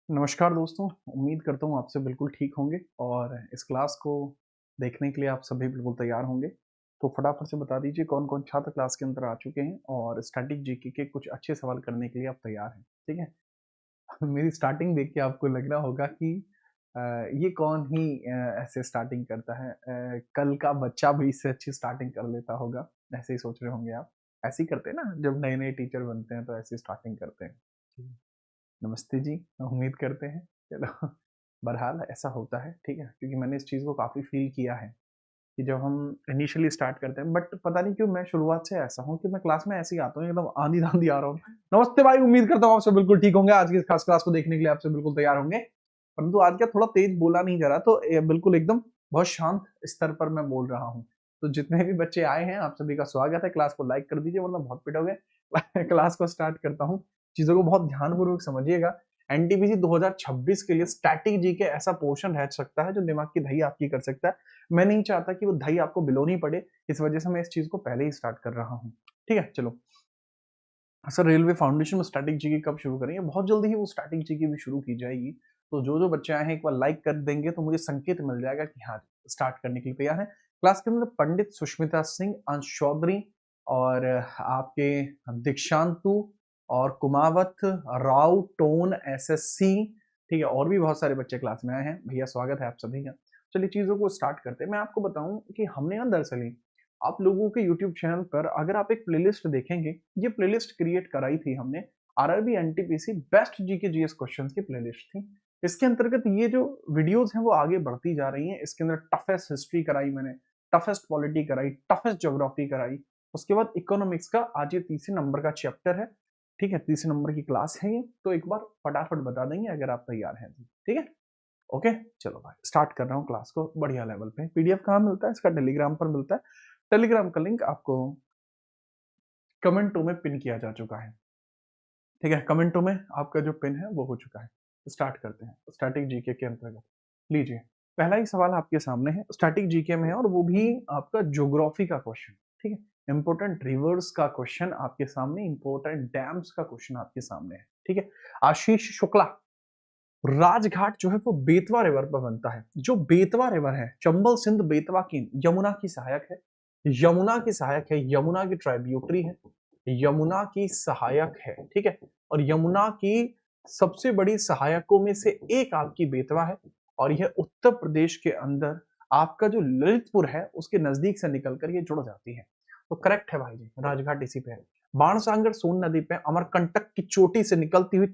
नमस्कार दोस्तों, उम्मीद करता हूँ आप सब बिल्कुल ठीक होंगे और इस क्लास को देखने के लिए आप सभी बिल्कुल तैयार होंगे। तो फटाफट से बता दीजिए कौन-कौन छात्र क्लास के अंदर आ चुके हैं और स्टैटिक जीके के कुछ अच्छे सवाल करने के लिए आप तैयार हैं, ठीक है? मेरी स्टार्टिंग देख के आपको लग रहा होगा कि अ, ये कौन ही ऐसे स्टार्टिंग करता है, कल का बच्चा भी इससे अच्छी स्टार्टिंग कर लेता होगा, ऐसे ही सोच रहे होंगे आप। ऐसे ही करते हैं ना जब नए-नए टीचर बनते हैं तो ऐसे स्टार्टिंग करते हैं। नमस्ते जी, उम्मीद करते हैं चलो बहरहाल ऐसा होता है, ठीक है? क्योंकि मैंने इस चीज़ को काफ़ी फ़ील किया है कि जब हम इनिशियली स्टार्ट करते हैं बट पता नहीं क्यों मैं शुरुआत से ऐसा हूँ कि मैं क्लास में ऐसे ही आता हूँ एकदम आंधी-धांधी आ रहा हूँ। नमस्ते भाई, उम्मीद करता हूँ आप सब बिल्कुल ठीक होंगे, आज की इस खास क्लास को देखने के लिए आप सब बिल्कुल तैयार होंगे। परंतु आज क्या थोड़ा तेज़ बोला नहीं जा रहा तो बिल्कुल एकदम बहुत शांत स्तर पर मैं बोल रहा हूँ। तो जितने भी बच्चे आए हैं आप सभी का स्वागत है, क्लास को लाइक कर दीजिए वरना बहुत पिटोगे। क्लास को स्टार्ट करता हूँ, चीज़ों को बहुत ध्यानपूर्वक समझिएगा। एनटीपीसी 2026 के लिए स्टैटिक जीके ऐसा पोर्शन रह सकता है जो दिमाग की दही आपकी कर सकता है। मैं नहीं चाहता कि वो दही आपको बिलोनी पड़े, इस वजह से मैं इस चीज़ को पहले ही स्टार्ट कर रहा हूँ। ठीक है? चलो। सर रेलवे फाउंडेशन में स्टैटिक जीके कब शुरू करेंगे? बहुत जल्दी ही वो स्टैटिक जीके भी शुरू की जाएगी। तो जो-जो बच्चे आए हैं एक बार लाइक कर देंगे तो मुझे संकेत मिल जाएगा कि हाँ, स्टार्ट करने के लिए तैयार हैं। क्लास के अंदर पंडित सुष्मिता सिंह, अंश चौधरी और आपके दीक्षांतु और कुमावत, राव, टोन, एसएससी, ठीक है? और भी बहुत सारे बच्चे क्लास में आए हैं। भैया स्वागत है आप सभी का। चलिए चीज़ों को स्टार्ट करते हैं। मैं आपको बताऊँ कि हमने ना दरअसल ही आप लोगों के यूट्यूब चैनल पर अगर आप एक प्लेलिस्ट देखेंगे, ये प्लेलिस्ट क्रिएट कराई थी हमने RRB NTPC best GK GS questions की प्लेलिस्ट थी। इसके अंतर्गत ये जो वीडियोस हैं वो आगे बढ़ती जा रही हैं। इसके अंदर टफेस्ट हिस्ट्री कराई मैंने, टफेस्ट पॉलिटी कराई, टफेस्ट ज्योग्राफी कराई। उसके बाद इकोनॉमिक्स का आज ये तीसरे नंबर का चैप्टर है, ठीक है? तीसरे नंबर की क्लास है ये, तो एक बार फटाफट बता देंगे अगर आप तैयार हैं तो, ठीक है? ओके, चलो भाई स्टार्ट कर रहा हूँ क्लास को बढ़िया लेवल पे। पीडीएफ कहाँ मिलता है? इसका टेलीग्राम पर मिलता है। टेलीग्राम का लिंक आपको कमेंटों में पिन किया जा चुका है, ठीक है? कमेंटों में आपका जो पिन है वो हो चुका है। स्टार्ट करते हैं स्टैटिक जीके के अंतर्गत। लीजिए, पहला ही सवाल आपके सामने है, स्टैटिक जीके में है और वो भी आपका ज्योग्राफी का क्वेश्चन, ठीक है? इंपॉर्टेंट रिवर्स का क्वेश्चन आपके सामने, इंपॉर्टेंट डैम्स का क्वेश्चन आपके सामने है, ठीक है? आशीष शुक्ला, राजघाट जो है वो बेतवा रिवर पर बनता है। जो बेतवा रिवर है, चंबल सिंध बेतवा की यमुना की सहायक है। यमुना की सहायक है, यमुना की ट्राइब्यूटरी है, यमुना की सहायक है, ठीक है? और यमुना की सबसे बड़ी सहायकों में से एक आपकी बेतवा है और यह उत्तर प्रदेश के अंदर आपका जो ललितपुर है उसके नजदीक से निकलकर ये जुड़ जाती है। तो करेक्ट है भाई जी, राजघाट इसी पे है। बाणसागर सोन नदी पे अमरकंटक की चोटी से निकलती हुई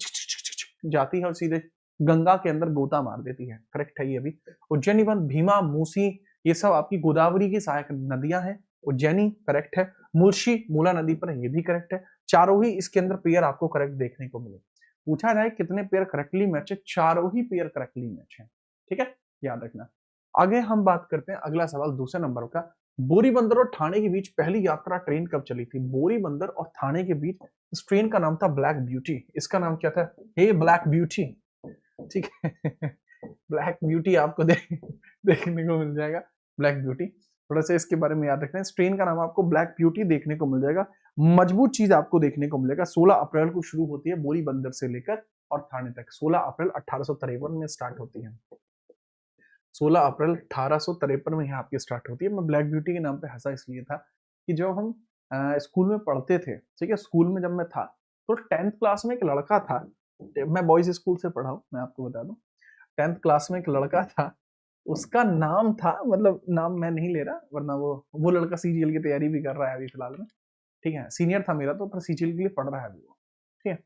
जाती है और सीधे गंगा के अंदर गोता मार देती है। करेक्ट है ये भी। उज्जैनी वन, भीमा, मूसी, ये सब आपकी गोदावरी की सहायक नदियां हैं। उज्जैनी करेक्ट है। मुल्शी मूला नदी पर है, ये भी करेक्ट है। चारों ही इसके अंदर पेयर आपको करेक्ट देखने को मिले। पूछा जाए कितने पेयर करेक्टली मैच है, चारों ही पेयर करेक्टली मैच है, ठीक है? याद रखना। आगे हम बात करते हैं, अगला सवाल दूसरे नंबर का। बोरीबंदर और ठाणे के बीच पहली यात्रा ट्रेन कब चली थी? बोरीबंदर और ठाणे के बीच इस ट्रेन का नाम था ब्लैक ब्यूटी। इसका नाम क्या था? हे ब्लैक ब्यूटी, ठीक है? ब्लैक ब्यूटी आपको देखने को मिल जाएगा, ब्लैक ब्यूटी। थोड़ा सा इसके बारे में याद रखना है। इस ट्रेन का नाम आपको ब्लैक ब्यूटी देखने को मिल जाएगा। मजबूत चीज आपको देखने को मिलेगा। 16 अप्रैल को शुरू होती है बोरी बंदर से लेकर और थाने तक। 16 अप्रैल 1853 में स्टार्ट होती है। 16 अप्रैल 1853 में यहाँ आपकी स्टार्ट होती है। मैं ब्लैक ब्यूटी के नाम पे हंसा इसलिए था कि जब हम स्कूल में पढ़ते थे, ठीक है? स्कूल में जब मैं था तो 10th क्लास में एक लड़का था। मैं बॉयज स्कूल से पढ़ा हूँ, मैं आपको बता दूं। 10th क्लास में एक लड़का था, उसका नाम था, मतलब नाम मैं नहीं ले रहा वरना वो लड़का सीजीएल की तैयारी भी कर रहा है अभी फिलहाल में, ठीक है? सीनियर था मेरा तो, पर सीजीएल के लिए पढ़ रहा है अभी वो, ठीक है?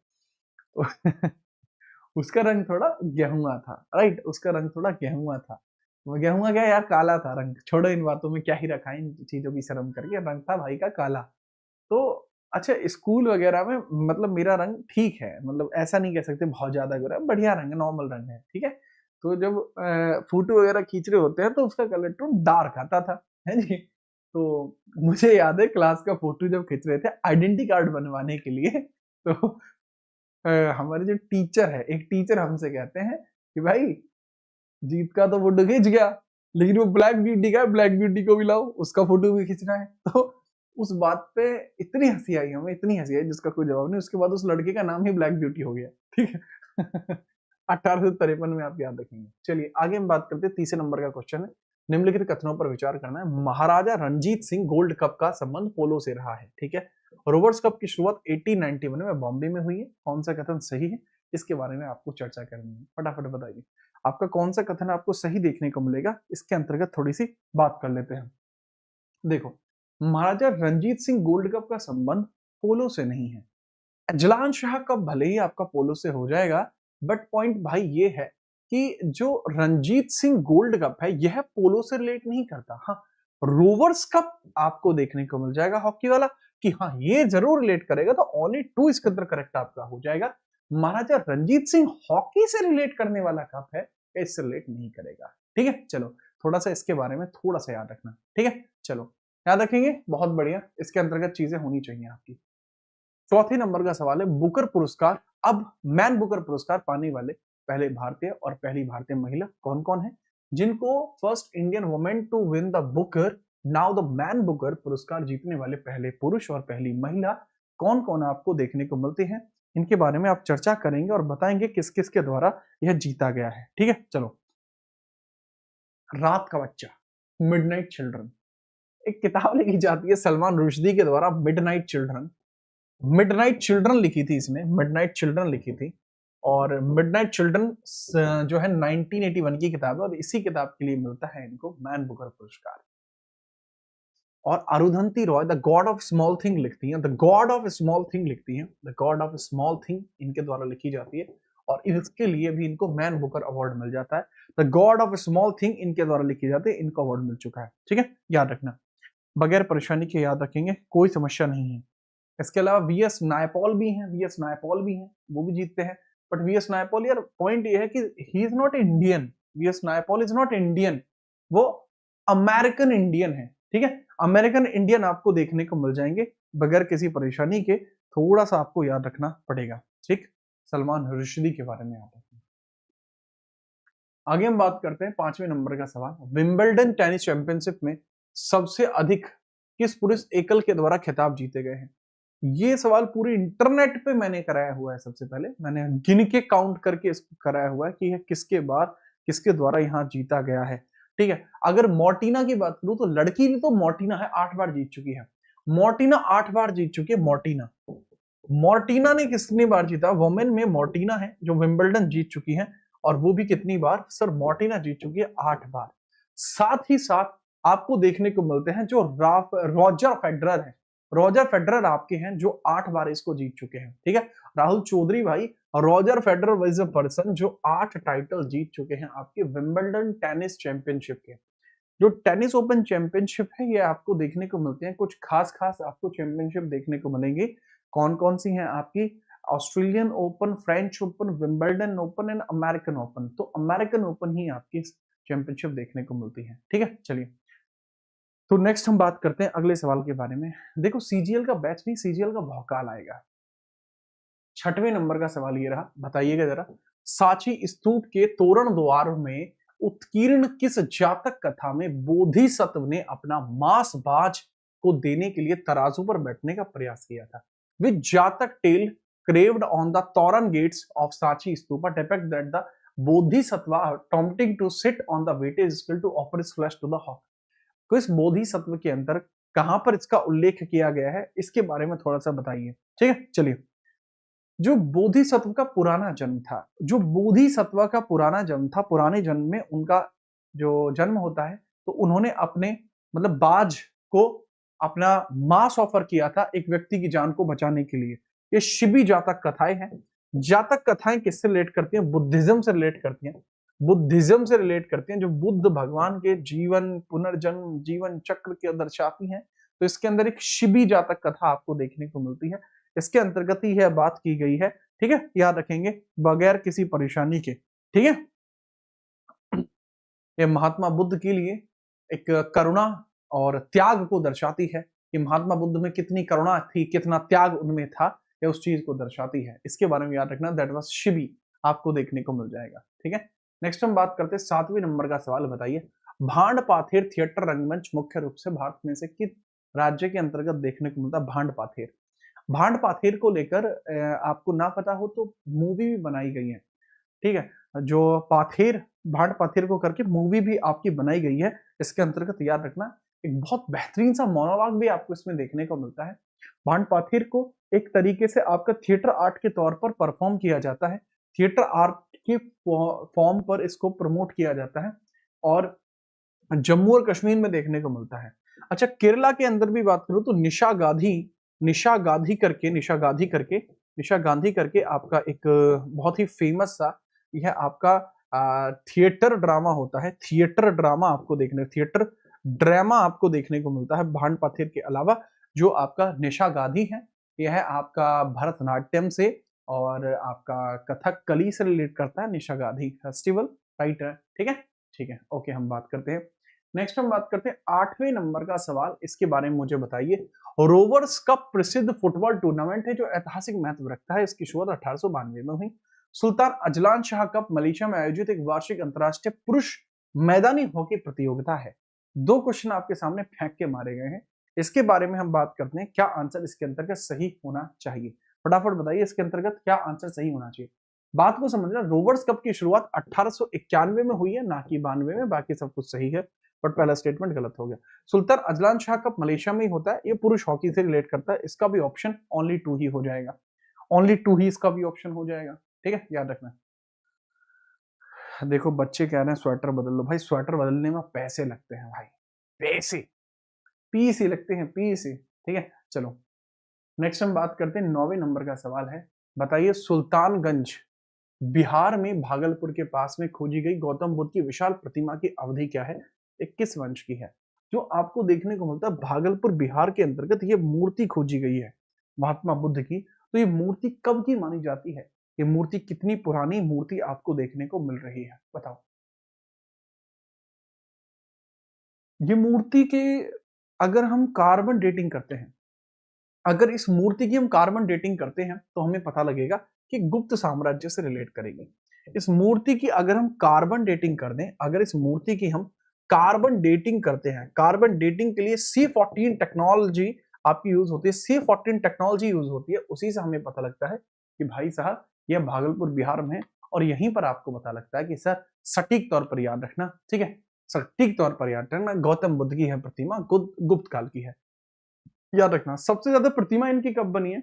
तो उसका रंग थोड़ा गेहुआ था, राइट? उसका रंग थोड़ा गेहुआ था। वो गेहुआ क्या यार, काला था रंग। छोड़ो इन बातों में, क्या ही रखा है इन चीजों की शर्म करके। रंग था भाई का काला। तो अच्छा, स्कूल वगैरह में मतलब मेरा रंग ठीक है, मतलब ऐसा नहीं कह सकते बहुत ज्यादा गोरा, बढ़िया रंग है, नॉर्मल रंग है, ठीक है? तो जब फोटो वगैरह खींच रहे होते हैं तो उसका कलर टोन डार्क आता था, है जी? तो मुझे याद है क्लास का फोटो जब खींच रहे थे आइडेंटिटी कार्ड बनवाने के लिए, तो हमारे जो टीचर है, एक टीचर हमसे कहते हैं कि भाई जीत का तो फोटो खींच गया, लेकिन वो ब्लैक ब्यूटी का है, ब्लैक ब्यूटी को भी लाओ, उसका फोटो भी खींचना है। तो उस बात पे इतनी हंसी आई हमें, इतनी हंसी आई जिसका कोई जवाब नहीं। उसके बाद उस लड़के का नाम ही ब्लैक ब्यूटी हो गया, ठीक है? 1853 में आप याद रखेंगे। चलिए आगे हम बात करते हैं, तीसरे नंबर का क्वेश्चन है, निम्नलिखित कथनों पर विचार करना है। महाराजा रणजीत सिंह गोल्ड कप का संबंध पोलो से रहा है। ठीक है, रोवर्स कप की शुरुआत 1891 में बॉम्बे में हुई है। कौन सा कथन सही है, इसके बारे में आपको चर्चा करनी है। फटाफट बताइए आपका कौन सा कथन आपको सही देखने को मिलेगा, इसके अंतर्गत थोड़ी सी बात कर लेते हैं। देखो, महाराजा रणजीत सिंह गोल्ड कप का संबंध पोलो से नहीं है। अजलान शाह कप भले ही आपका पोलो से हो जाएगा, बट पॉइंट भाई ये है कि जो रणजीत सिंह गोल्ड कप है यह पोलो से रिलेट नहीं करता। हाँ, रोवर्स कप आपको देखने को मिल जाएगा हॉकी वाला, कि हाँ ये जरूर रिलेट करेगा, तो ओनली 2 इसके अंदर करेक्ट आपका हो जाएगा। महाराजा रणजीत सिंह हॉकी से रिलेट करने वाला कप है, इससे रिलेट नहीं करेगा। ठीक है, चलो थोड़ा सा इसके बारे में थोड़ा सा याद रखना। ठीक है, चलो याद रखेंगे, बहुत बढ़िया, इसके अंतर्गत चीजें होनी चाहिए आपकी। चौथे नंबर का सवाल है, बुकर पुरस्कार, अब मैन बुकर पुरस्कार पाने वाले पहले भारतीय और पहली भारतीय महिला कौन कौन है, जिनको first Indian women to win the Booker now the Man Booker पुरस्कार जीतने वाले पहले पुरुष और पहली महिला कौन कौन आपको देखने को मिलते हैं, इनके बारे में आप चर्चा करेंगे और बताएंगे किस किस के द्वारा यह जीता गया है। ठीक है, चलो। रात का बच्चा, मिडनाइट चिल्ड्रन, एक किताब लिखी जाती है सलमान रुश्दी के द्वारा, मिडनाइट चिल्ड्रन। मिडनाइट चिल्ड्रन लिखी थी इसने, मिडनाइट चिल्ड्रन लिखी थी, और मिडनाइट चिल्ड्रन जो है 1981 की किताब है, और इसी किताब के लिए मिलता है इनको मैन बुकर पुरस्कार। और Arundhati Roy the God of small thing लिखती हैं, the God of small thing लिखती हैं, the God of small thing इनके द्वारा लिखी जाती है, और इसके लिए भी इनको मैन बुकर अवार्ड मिल जाता है। The God of small thing इनके द्वारा लिखी जाती है, इनको अवार्ड मिल चुका है। ठीक है, याद रखना, बगैर परेशानी के याद रखेंगे, कोई समस्या नहीं है। इसके अलावा वीएस नायपॉल भी हैं, वीएस नायपॉल भी हैं, वो भी जीतते हैं। बट वीएस नायपॉल, यार पॉइंट ये है कि he is not Indian, VS Naipaul is not Indian, वो अमेरिकन इंडियन है। ठीक है, अमेरिकन इंडियन आपको देखने को मिल जाएंगे बगैर किसी परेशानी के, थोड़ा सा आपको याद रखना पड़ेगा। ठीक, सलमान रुश्दी के बारे में याद रखना। आगे हम बात करते हैं 5वें नंबर का सवाल, विंबलडन टेनिस चैंपियनशिप में सबसे अधिक किस पुरुष एकल के द्वारा खिताब जीते गए हैं। ये सवाल पूरे इंटरनेट पे मैंने कराया हुआ है, सबसे पहले मैंने गिन के काउंट करके इसको कराया हुआ है कि यह किसके बाद किसके द्वारा यहाँ जीता गया है। ठीक है, अगर मॉर्टिना की बात करूं तो लड़की भी तो मॉर्टिना है, 8 बार जीत चुकी है, मॉर्टिना 8 बार जीत चुकी है। मॉर्टिना, मॉर्टिना ने कितनी बार जीता, वुमेन में मॉर्टिना है जो विंबलडन जीत चुकी है, और वो भी कितनी बार सर, मॉर्टिना जीत चुकी है 8 बार। साथ ही साथ आपको देखने को मिलते हैं जो रॉजर फेडरर है, रॉजर फेडरर आपके हैं जो 8 बार इसको जीत चुके हैं। ठीक है, राहुल चौधरी भाई, Roger Federer was a person जो 8 टाइटल जीत चुके हैं आपके विंबलडन टेनिस चैंपियनशिप के। जो टेनिस ओपन चैंपियनशिप है ये आपको देखने को मिलते हैं, कुछ खास खास आपको चैंपियनशिप देखने को मिलेंगे। कौन कौन सी हैं आपकी, Australian open, French open, Wimbledon open and American open. तो अमेरिकन ओपन ही आपकी चैंपियनशिप देखने को मिलती है। ठीक है, चलिए तो नेक्स्ट हम बात करते हैं अगले सवाल के बारे में। देखो, सीजीएल का बैच नहीं, सीजीएल का भौकाल आएगा। 6वें नंबर का सवाल ये रहा, बताइएगा जरा, सांची स्तूप के तोरण द्वार में उत्कीर्ण किस जातक कथा में बोधिसत्व ने अपना मांस बाज को देने के लिए तराजू पर बैठने का प्रयास किया था। विच जातक tell craved on the Toran gates of Sachi Stupa depict that the Bodhisattva attempting to sit on the weighted scale to offer his flesh to the hawk। तो इस बोधिसत्व के अंदर कहां पर इसका उल्लेख किया गया है, इसके बारे में थोड़ा सा बताइए। ठीक है, चलिए, जो बोधिसत्व का पुराना जन्म था, जो बोधिसत्व का पुराना जन्म था, पुराने जन्म में उनका जो जन्म होता है, तो उन्होंने अपने मतलब बाज को अपना मांस ऑफर किया था एक व्यक्ति की जान को बचाने के लिए। ये शिबी जातक कथाएं हैं। जातक कथाएं किससे रिलेट करती हैं, बुद्धिज्म से रिलेट करती हैं, बुद्धिज्म से रिलेट करती हैं, जो बुद्ध भगवान के जीवन, पुनर्जन्म, जीवन चक्र के दर्शाती हैं। तो इसके अंदर एक शिबी जातक कथा आपको देखने को मिलती है, इसके अंतर्गत ही यह बात की गई है। ठीक है, याद रखेंगे बगैर किसी परेशानी के। ठीक है, ये महात्मा बुद्ध के लिए एक करुणा और त्याग को दर्शाती है कि महात्मा बुद्ध में कितनी करुणा थी, कितना त्याग उनमें था, ये उस चीज को दर्शाती है। इसके बारे में याद रखना, दैट वाज शिबी, आपको देखने को मिल जाएगा। ठीक है, नेक्स्ट हम बात करते हैं 7वें नंबर का सवाल, बताइए, भांड पाथेर थिएटर रंगमंच मुख्य रूप से भारत में से किस राज्य के अंतर्गत देखने को मिलता है। भांड पाथेर, भांड पाथेर को लेकर आपको ना पता हो तो मूवी भी बनाई गई है। ठीक है, जो पाथेर भाट पाथेर को करके मूवी भी आपकी बनाई गई है, इसके अंतर्गत याद रखना एक बहुत बेहतरीन सा मोनोलॉग भी आपको इसमें देखने को मिलता है। भाट पाथेर को एक तरीके से आपका थिएटर आर्ट के तौर पर परफॉर्म किया जाता है, थिएटर आर्ट के फॉर्म पर इसको प्रमोट किया जाता है और जम्मू और कश्मीर में देखने को मिलता है। अच्छा, केरला के अंदर भी बात करूं तो निशा गांधी करके आपका एक बहुत ही फेमस सा यह आपका थिएटर ड्रामा होता है। थिएटर ड्रामा आपको देखने को मिलता है भांड पाथेर के अलावा। जो आपका निशा गांधी है, यह आपका भरतनाट्यम से और आपका कथकली से रिलेट करता है। निशा गांधी फेस्टिवल, राइट है, ठीक है, ओके। हम बात करते हैं, नेक्स्ट हम बात करते हैं 8वें नंबर का सवाल, इसके बारे में मुझे बताइए। रोवर्स कप प्रसिद्ध फुटबॉल टूर्नामेंट है जो ऐतिहासिक महत्व रखता है। इसकी शुरुआत 1892 में हुई। Sultan Azlan Shah cup Malaysia में आयोजित एक वार्षिक अंतरराष्ट्रीय पुरुष मैदानी हॉकी प्रतियोगिता है। 2 क्वेश्चन आपके सामने फेंक के मारे गए हैं, इसके बारे में हम बात करते हैं। क्या आंसर इसके अंतर्गत सही होना चाहिए? फटाफट बताइए, इसके अंतर्गत क्या आंसर सही होना चाहिए। बात को समझना, रोवर्स कप की शुरुआत 1891 में हुई है, ना कि 92 में। बाकी सब कुछ सही है, बट पहला स्टेटमेंट गलत हो गया। Sultan Azlan Shah cup Malaysia में ही होता है, ये पुरुष हॉकी से रिलेट करता है। इसका भी ऑप्शन ओनली 2 ही हो जाएगा, ओनली 2 ही इसका भी ऑप्शन हो जाएगा, ठीक है, याद रखना। देखो बच्चे कह रहे हैं स्वेटर बदल लो, भाई स्वेटर बदलने में पैसे लगते हैं भाई, पैसे पीस ही लगते हैं, पीस ही, ठीक है। चलो नेक्स्ट हम बात करते हैं 9वें नंबर का सवाल है। बताइए, सुल्तानगंज बिहार में भागलपुर के पास में खोजी गई गौतम बुद्ध की विशाल प्रतिमा की अवधि क्या है? 21 वंश की है। जो आपको देखने को मिलता है भागलपुर बिहार के अंतर्गत ये मूर्ति खोजी गई है महात्मा बुद्ध की। तो ये मूर्ति कब की मानी जाती है? ये मूर्ति कितनी पुरानी मूर्ति आपको देखने को मिल रही है, बताओ। ये मूर्ति के अगर हम कार्बन डेटिंग करते हैं, अगर इस मूर्ति की हम कार्बन डेटिंग करते हैं तो हमें पता लगेगा कि गुप्त साम्राज्य से रिलेट करेगी। इस मूर्ति की अगर हम कार्बन डेटिंग कर दें, अगर इस मूर्ति की हम कार्बन डेटिंग करते हैं, कार्बन डेटिंग के लिए C14 टेक्नोलॉजी आपकी यूज होती है, C14 टेक्नोलॉजी यूज होती है। उसी से हमें पता लगता है कि भाई साहब यह भागलपुर बिहार में है। और यहीं पर आपको पता लगता है कि सर सटीक तौर पर याद रखना, ठीक है, सटीक तौर पर याद रखना, गौतम बुद्ध की है प्रतिमा, गुप्त काल की है, याद रखना। सबसे ज्यादा प्रतिमा इनकी कब बनी है?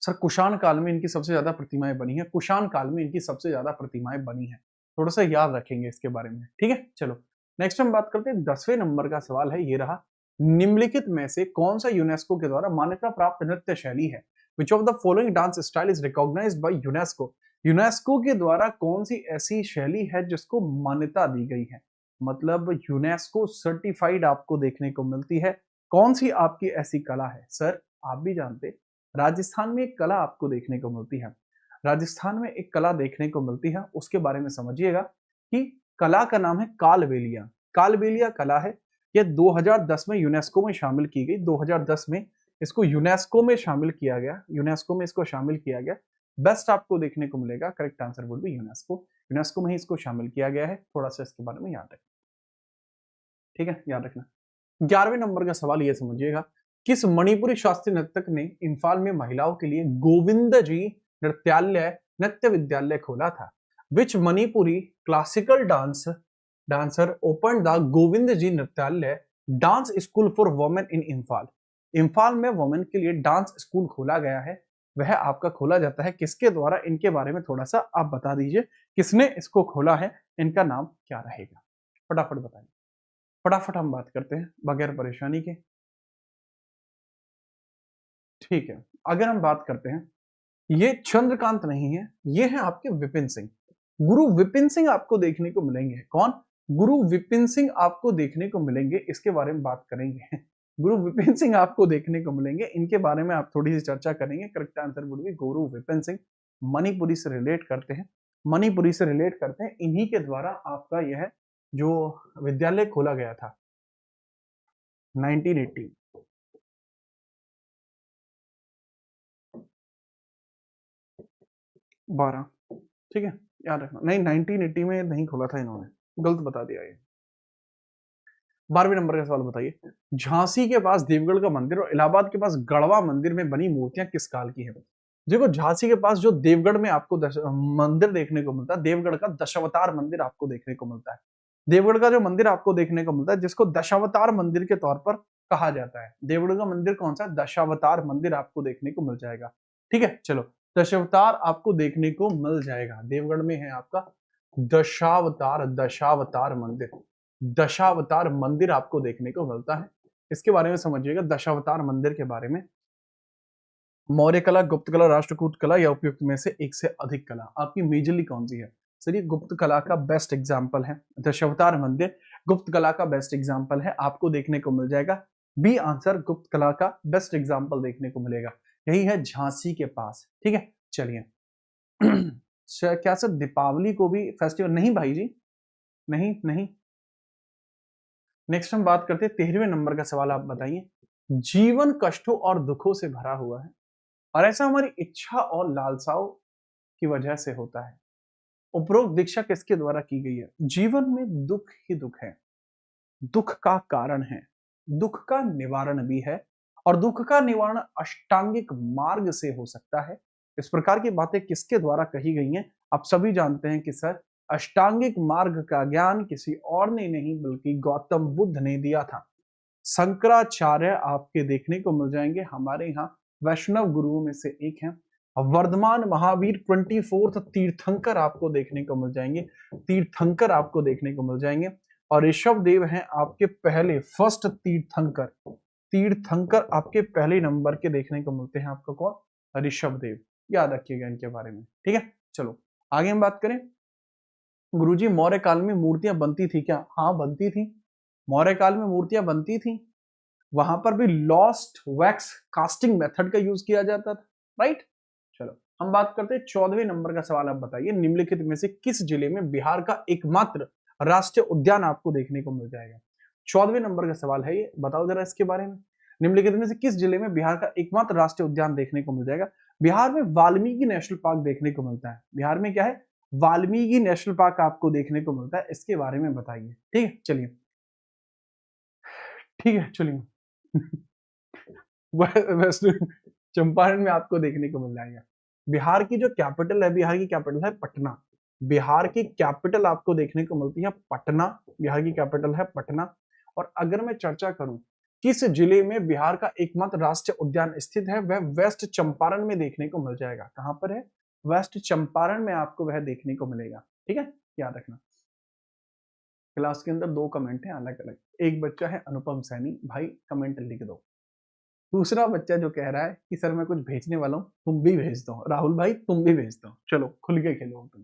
सर कुषाण काल में इनकी सबसे ज्यादा प्रतिमाएं बनी है, कुषाण काल में इनकी सबसे ज्यादा प्रतिमाएं बनी है। थोड़ा सा याद रखेंगे इसके बारे में, ठीक है। चलो नेक्स्ट हम बात करते हैं 10वें नंबर का सवाल है, ये रहा। निम्नलिखित में से कौन सा यूनेस्को के द्वारा मान्यता प्राप्त नृत्य शैली है? Which of the following dance style is recognised by UNESCO? UNESCO के द्वारा कौन सी ऐसी शैली है जिसको मान्यता दी गई है? मतलब यूनेस्को सर्टिफाइड आपको देखने को मिलती है। कौन सी आपकी ऐसी कला है? सर आप भी जानते, राजस्थान में एक कला आपको देखने को मिलती है, राजस्थान में एक कला देखने को मिलती है, उसके बारे में समझिएगा कि कला का नाम है कालबेलिया। कालबेलिया कला है, यह 2010 में यूनेस्को में शामिल की गई। 2010 में इसको यूनेस्को में शामिल किया गया, यूनेस्को में इसको शामिल किया गया। बेस्ट आपको देखने को मिलेगा, correct answer would B UNESCO. UNESCO में ही इसको शामिल किया गया है। थोड़ा सा इसके बारे में याद रखना, ठीक है, याद रखना। 11वें नंबर का सवाल ये समझिएगा, किस मणिपुरी शास्त्रीय नर्तक ने इम्फाल में महिलाओं के लिए गोविंद जी नृत्य विद्यालय खोला था? Which Manipuri classical dancer open the Govind ji Nrityalaya dance school for women in Imphal? Imphal में वुमेन के लिए डांस स्कूल खोला गया है, वह आपका खोला जाता है किसके द्वारा? इनके बारे में थोड़ा सा आप बता दीजिए, किसने इसको खोला है, इनका नाम क्या रहेगा? फटाफट बताइए, फटाफट हम बात करते हैं बगैर परेशानी के, ठीक है। अगर हम बात करते हैं, ये चंद्रकांत नहीं है, ये है आपके विपिन सिंह। गुरु विपिन सिंह आपको देखने को मिलेंगे। कौन? गुरु विपिन सिंह आपको देखने को मिलेंगे, इसके बारे में बात करेंगे। गुरु विपिन सिंह आपको देखने को मिलेंगे, इनके बारे में आप थोड़ी सी चर्चा करेंगे। करेक्ट आंसर वुड बी गुरु विपिन सिंह। मणिपुरी से रिलेट करते हैं, मणिपुरी से रिलेट करते हैं, इन्हीं के द्वारा आपका यह जो विद्यालय खोला गया था 1980, बारह, ठीक है, याद रखना। नहीं 1980 में नहीं खोला था इन्होंने, गलत बता दिया ये। 12वें नंबर का सवाल बताइए, झांसी के पास देवगढ़ का मंदिर और इलाहाबाद के पास गढ़वा मंदिर में बनी मूर्तियां किस काल की है? देखो झांसी के पास जो देवगढ़ में आपको मंदिर देखने को मिलता है, देवगढ़ का दशावतार मंदिर आपको देखने को मिलता है। देवगढ़ का जो मंदिर आपको देखने को मिलता है, जिसको दशावतार मंदिर के तौर पर कहा जाता है। देवगढ़ का मंदिर कौन सा? दशावतार मंदिर आपको देखने को मिल जाएगा। ठीक है, चलो दशावतार आपको देखने को मिल जाएगा। देवगढ़ में है आपका दशावतार, दशावतार मंदिर, दशावतार मंदिर आपको देखने को मिलता है। इसके बारे में समझिएगा, दशावतार मंदिर के बारे में। मौर्य कला, गुप्त कला, राष्ट्रकूट कला या उपयुक्त में से एक से अधिक कला आपकी मेजरली कौन सी है? सर ये गुप्त कला का बेस्ट एग्जाम्पल है। दशावतार मंदिर गुप्त कला का बेस्ट एग्जाम्पल है, आपको देखने को मिल जाएगा। बी आंसर गुप्त कला का बेस्ट एग्जाम्पल देखने को मिलेगा। यही है झांसी के पास। ठीक है, चलिए क्या सर दीपावली को भी फेस्टिवल? नहीं भाई जी, नहीं नहीं। नेक्स्ट हम बात करते हैं 13वें नंबर का सवाल। आप बताइए, जीवन कष्टों और दुखों से भरा हुआ है और ऐसा हमारी इच्छा और लालसाओं की वजह से होता है। उपरोक्त दीक्षा किसके द्वारा की गई है? जीवन में दुख ही दुख है, दुख का कारण है, दुख का निवारण भी है और दुख का निवारण अष्टांगिक मार्ग से हो सकता है। इस प्रकार की बातें किसके द्वारा कही गई हैं? आप सभी जानते हैं कि सर अष्टांगिक मार्ग का ज्ञान किसी और ने नहीं बल्कि गौतम बुद्ध ने दिया था। शंकराचार्य आपके देखने को मिल जाएंगे हमारे यहाँ वैष्णव गुरुओं में से एक हैं। वर्धमान महावीर 24th तीर्थंकर आपको देखने को मिल जाएंगे, तीर्थंकर आपको देखने को मिल जाएंगे। और ऋषभ देव हैं आपके पहले फर्स्ट तीर्थंकर, तीर्थंकर आपके पहले नंबर के देखने को मिलते हैं। आपको कौन? ऋषभ देव, याद रखिएगा इनके बारे में। ठीक है, चलो आगे हम बात करें। गुरुजी मौर्य काल में मूर्तियां बनती थी क्या? हाँ बनती थी, मौर्य काल में मूर्तियां बनती थी। वहां पर भी लॉस्ट वैक्स कास्टिंग मेथड का यूज किया जाता था, राइट। चलो हम बात करते हैं 14वें नंबर का सवाल। आप बताइए, निम्नलिखित में से किस जिले में बिहार का एकमात्र राष्ट्रीय उद्यान आपको देखने को मिल जाएगा? 14वें नंबर का सवाल है ये, बताओ जरा इसके बारे में। निम्नलिखित में से किस जिले में बिहार का एकमात्र राष्ट्रीय उद्यान देखने को मिल जाएगा? बिहार में वाल्मीकि नेशनल पार्क देखने को मिलता है। बिहार में क्या है? वाल्मीकि नेशनल पार्क आपको देखने को मिलता है। इसके बारे में बताइए। ठीक है, चलिए ठीक है चलिए वेस्ट चंपारण में आपको देखने को मिल जाएगा। बिहार की जो कैपिटल है, बिहार की कैपिटल है पटना। बिहार की कैपिटल आपको देखने को मिलती है पटना, बिहार की कैपिटल है पटना। और अगर मैं चर्चा करूं किस जिले में बिहार का एकमात्र राष्ट्रीय उद्यान स्थित है, वह वेस्ट चंपारण में देखने को मिल जाएगा। कहां पर है? वेस्ट चंपारण में आपको वह देखने को मिलेगा। ठीक है, याद रखना। क्लास के अंदर दो कमेंट है अलग अलग, एक बच्चा है अनुपम सैनी, भाई कमेंट लिख दो। दूसरा बच्चा जो कह रहा है कि सर मैं कुछ भेजने वाला हूँ, तुम भी भेज दो, राहुल भाई तुम भी भेज दो। चलो खुल के खेलो तुम।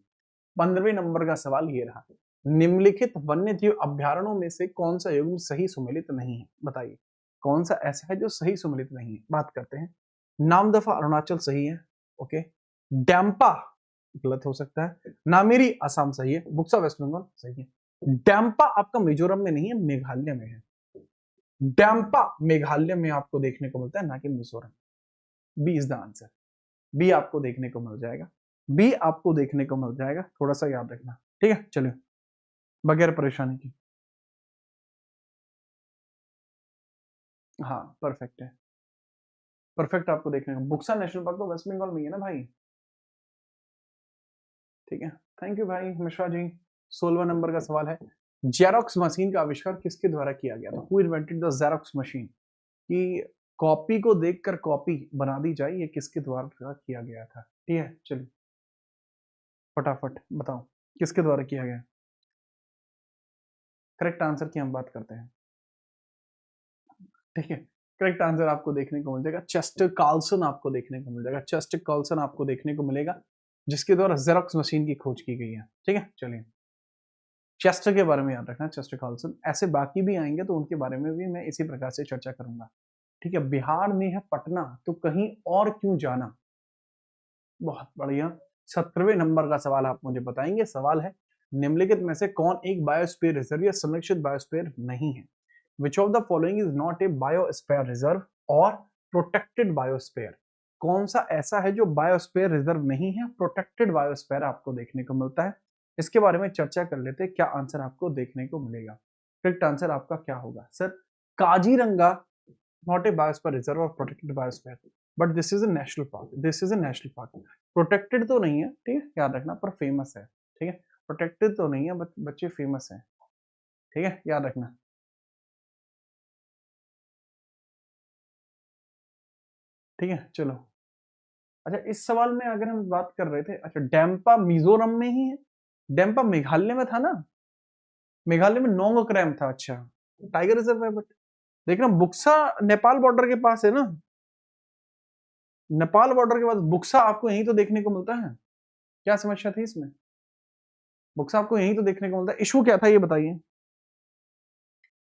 15वें नंबर का सवाल ये रहा, निम्नलिखित वन्य जीव अभ्यारण्यों में से कौन सा युग्म सही सुमेलित नहीं है? बताइए कौन सा ऐसा है जो सही सुमेलित नहीं है। बात करते हैं। नामदफा अरुणाचल सही है, ओके। डैम्पा गलत हो सकता है। नामेरी असम सही है। बुक्सा वेस्ट बंगाल सही है। डैम्पा आपका मिजोरम में नहीं है, मेघालय में है। डैम्पा मेघालय में आपको देखने को मिलता है, ना कि Mizoram. B is the answer, B आपको देखने को मिल जाएगा, बी आपको देखने को मिल जाएगा। थोड़ा सा याद रखना, ठीक है। चलिए बगैर परेशानी की, हाँ परफेक्ट है, परफेक्ट आपको देखने को। बुक्सा नेशनल पार्क तो वेस्ट बंगाल में ही है ना भाई। ठीक है, थैंक यू भाई मिश्रा जी। 16वां नंबर का सवाल है, जेरोक्स मशीन का आविष्कार किसके द्वारा किया गया था? Who invented the xerox machine? कि कॉपी को देखकर कॉपी बना दी जाए, ये किसके द्वारा किया गया था? ठीक है, चलिए फटाफट बताओ किसके द्वारा किया गया। करेक्ट आंसर की हम बात करते हैं, ठीक है। करेक्ट आंसर आपको देखने को मिल जाएगा चेस्टर कार्लसन, आपको देखने को मिल जाएगा चेस्टर कार्लसन आपको देखने को मिलेगा, जिसके द्वारा जेरोक्स मशीन की खोज की गई है। ठीक है, चलिए चेस्टर के बारे में याद रखना, चेस्टर कार्लसन। ऐसे बाकी भी आएंगे तो उनके बारे में भी मैं इसी प्रकार से चर्चा करूंगा। ठीक है, बिहार में है पटना, तो कहीं और क्यों जाना? बहुत बढ़िया। 17वें नंबर का सवाल आप मुझे बताएंगे। सवाल है, निम्नलिखित में से कौन एक बायोस्फीयर रिजर्व या संरक्षित बायोस्फीयर नहीं है? Which of the following is not a biosphere reserve और प्रोटेक्टेड बायोस्फीयर? कौन सा ऐसा है जो बायोस्फीयर रिजर्व नहीं है, प्रोटेक्टेड बायोस्फीयर आपको देखने को मिलता है? इसके बारे में चर्चा कर लेते हैं, क्या आंसर आपको देखने को मिलेगा। करेक्ट आंसर आपका क्या होगा sir? Kaziranga not a biosphere reserve और protected biosphere. But this is a national park, this is a national park. Protected तो नहीं है, ठीक है, याद रखना, पर फेमस है, ठीक है, प्रोटेक्टेड तो नहीं है, बच्चे फेमस हैं, ठीक है, याद रखना। ठीक है, चलो। अच्छा, इस सवाल में अगर हम बात कर रहे थे, अच्छा डैम्पा मिजोरम में ही है, डैम्पा मेघालय में था ना, मेघालय में नोंगक्रैम था, अच्छा टाइगर रिजर्व है, बट देखना बुक्सा नेपाल बॉर्डर के पास है ना, नेपाल बॉर्डर के पास बुक्सा आपको यहीं तो देखने को मिलता है, क्या समस्या थी इसमें, बुक्सा आपको यहीं तो देखने को मिलता है, इशू क्या था ये बताइए,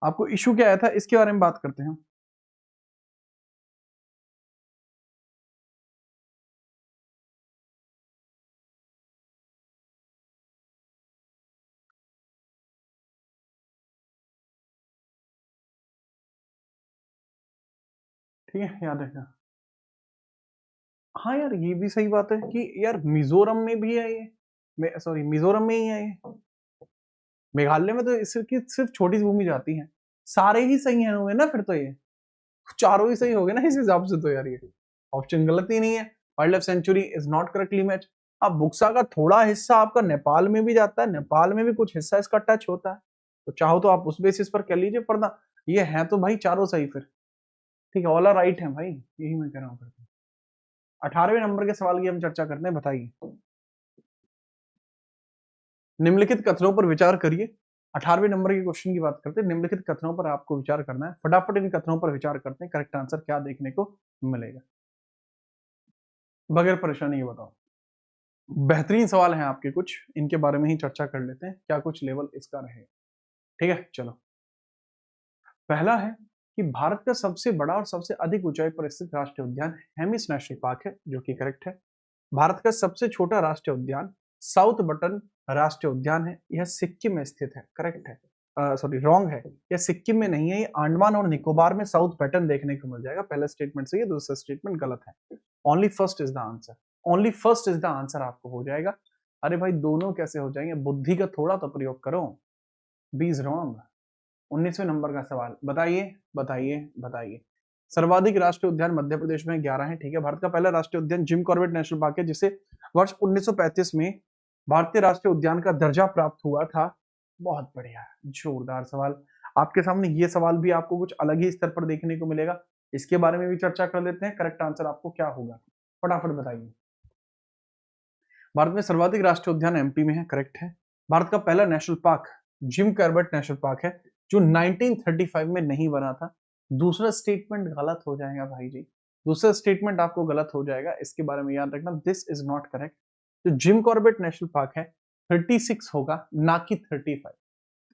आपको इशू क्या आया था, इसके बारे में बात करते हैं। ठीक है, याद रखना। हाँ यार, ये भी सही बात है कि यार मिजोरम में भी है ये, सॉरी मिजोरम में ही है ये, मेघालय में तो सिर्फ छोटी सी भूमि जाती है, सारे ही सही है हुए ना फिर तो, ये चारों ही सही हो गए ना इस हिसाब से, तो यार ये ऑप्शन गलत ही नहीं है, wild life sanctuary is not correctly match. अब बुक्सा का थोड़ा हिस्सा आपका नेपाल में भी जाता है, नेपाल में भी कुछ हिस्सा इसका टच होता है, तो चाहो तो आप उस बेसिस पर कह लीजिए, पर ना ये है तो भाई चारों सही फिर, ठीक है, ऑल आर राइट है भाई, यही मैं कह रहा हूँ। 18वें नंबर के सवाल की हम चर्चा करते हैं, बताइए। निम्नलिखित कथनों पर विचार करिए, 18वें नंबर के क्वेश्चन की बात करते हैं, निम्नलिखित कथनों पर आपको विचार करना है, फटाफट इन कथनों पर विचार करते हैं, करेक्ट आंसर क्या देखने को मिलेगा, बगैर परेशानी ये बताओ। बेहतरीन सवाल हैं आपके कुछ, इनके बारे में ही चर्चा कर लेते हैं, क्या कुछ लेवल इसका रहे, ठीक है, चलो। पहला है कि भारत का सबसे बड़ा और सबसे अधिक ऊंचाई पर स्थित राष्ट्रीय उद्यान हेमिस नेशनल पार्क है, जो कि करेक्ट है। भारत का सबसे छोटा राष्ट्रीय उद्यान साउथ बटन राष्ट्रीय उद्यान है, यह सिक्किम में स्थित है, करेक्ट है, सॉरी रॉन्ग है, यह सिक्किम में नहीं है, ये अंडमान और निकोबार में साउथ बटन देखने को मिल जाएगा, पहला स्टेटमेंट सही है, दूसरा स्टेटमेंट गलत है, only first is the answer, only first is the answer आपको हो जाएगा। अरे भाई दोनों कैसे हो जाएंगे, बुद्धि का थोड़ा तो प्रयोग करो, बी इज रॉन्ग। 19वें नंबर का सवाल, बताइए बताइए बताइए। सर्वाधिक राष्ट्रीय उद्यान मध्य प्रदेश में 11 है, ठीक है। भारत का पहला राष्ट्रीय उद्यान जिम कॉर्बेट नेशनल पार्क है, जिसे वर्ष 1935 में भारतीय राष्ट्रीय उद्यान का दर्जा प्राप्त हुआ था। बहुत बढ़िया, जोरदार सवाल। आपके सामने ये सवाल भी आपको कुछ अलग ही स्तर पर देखने को मिलेगा, इसके बारे में भी चर्चा कर लेते हैं, करेक्ट आंसर आपको क्या होगा, फटाफट बताइए। भारत में सर्वाधिक राष्ट्रीय उद्यान एमपी में है, करेक्ट है। भारत का पहला national park Jim Corbett national park है, जो 1935 में नहीं बना था। दूसरा स्टेटमेंट गलत हो जाएगा भाई जी, दूसरा स्टेटमेंट आपको गलत हो जाएगा, इसके बारे में याद रखना, दिस इज नॉट करेक्ट। जो जिम कॉर्बेट नेशनल पार्क है 36 होगा ना कि 35,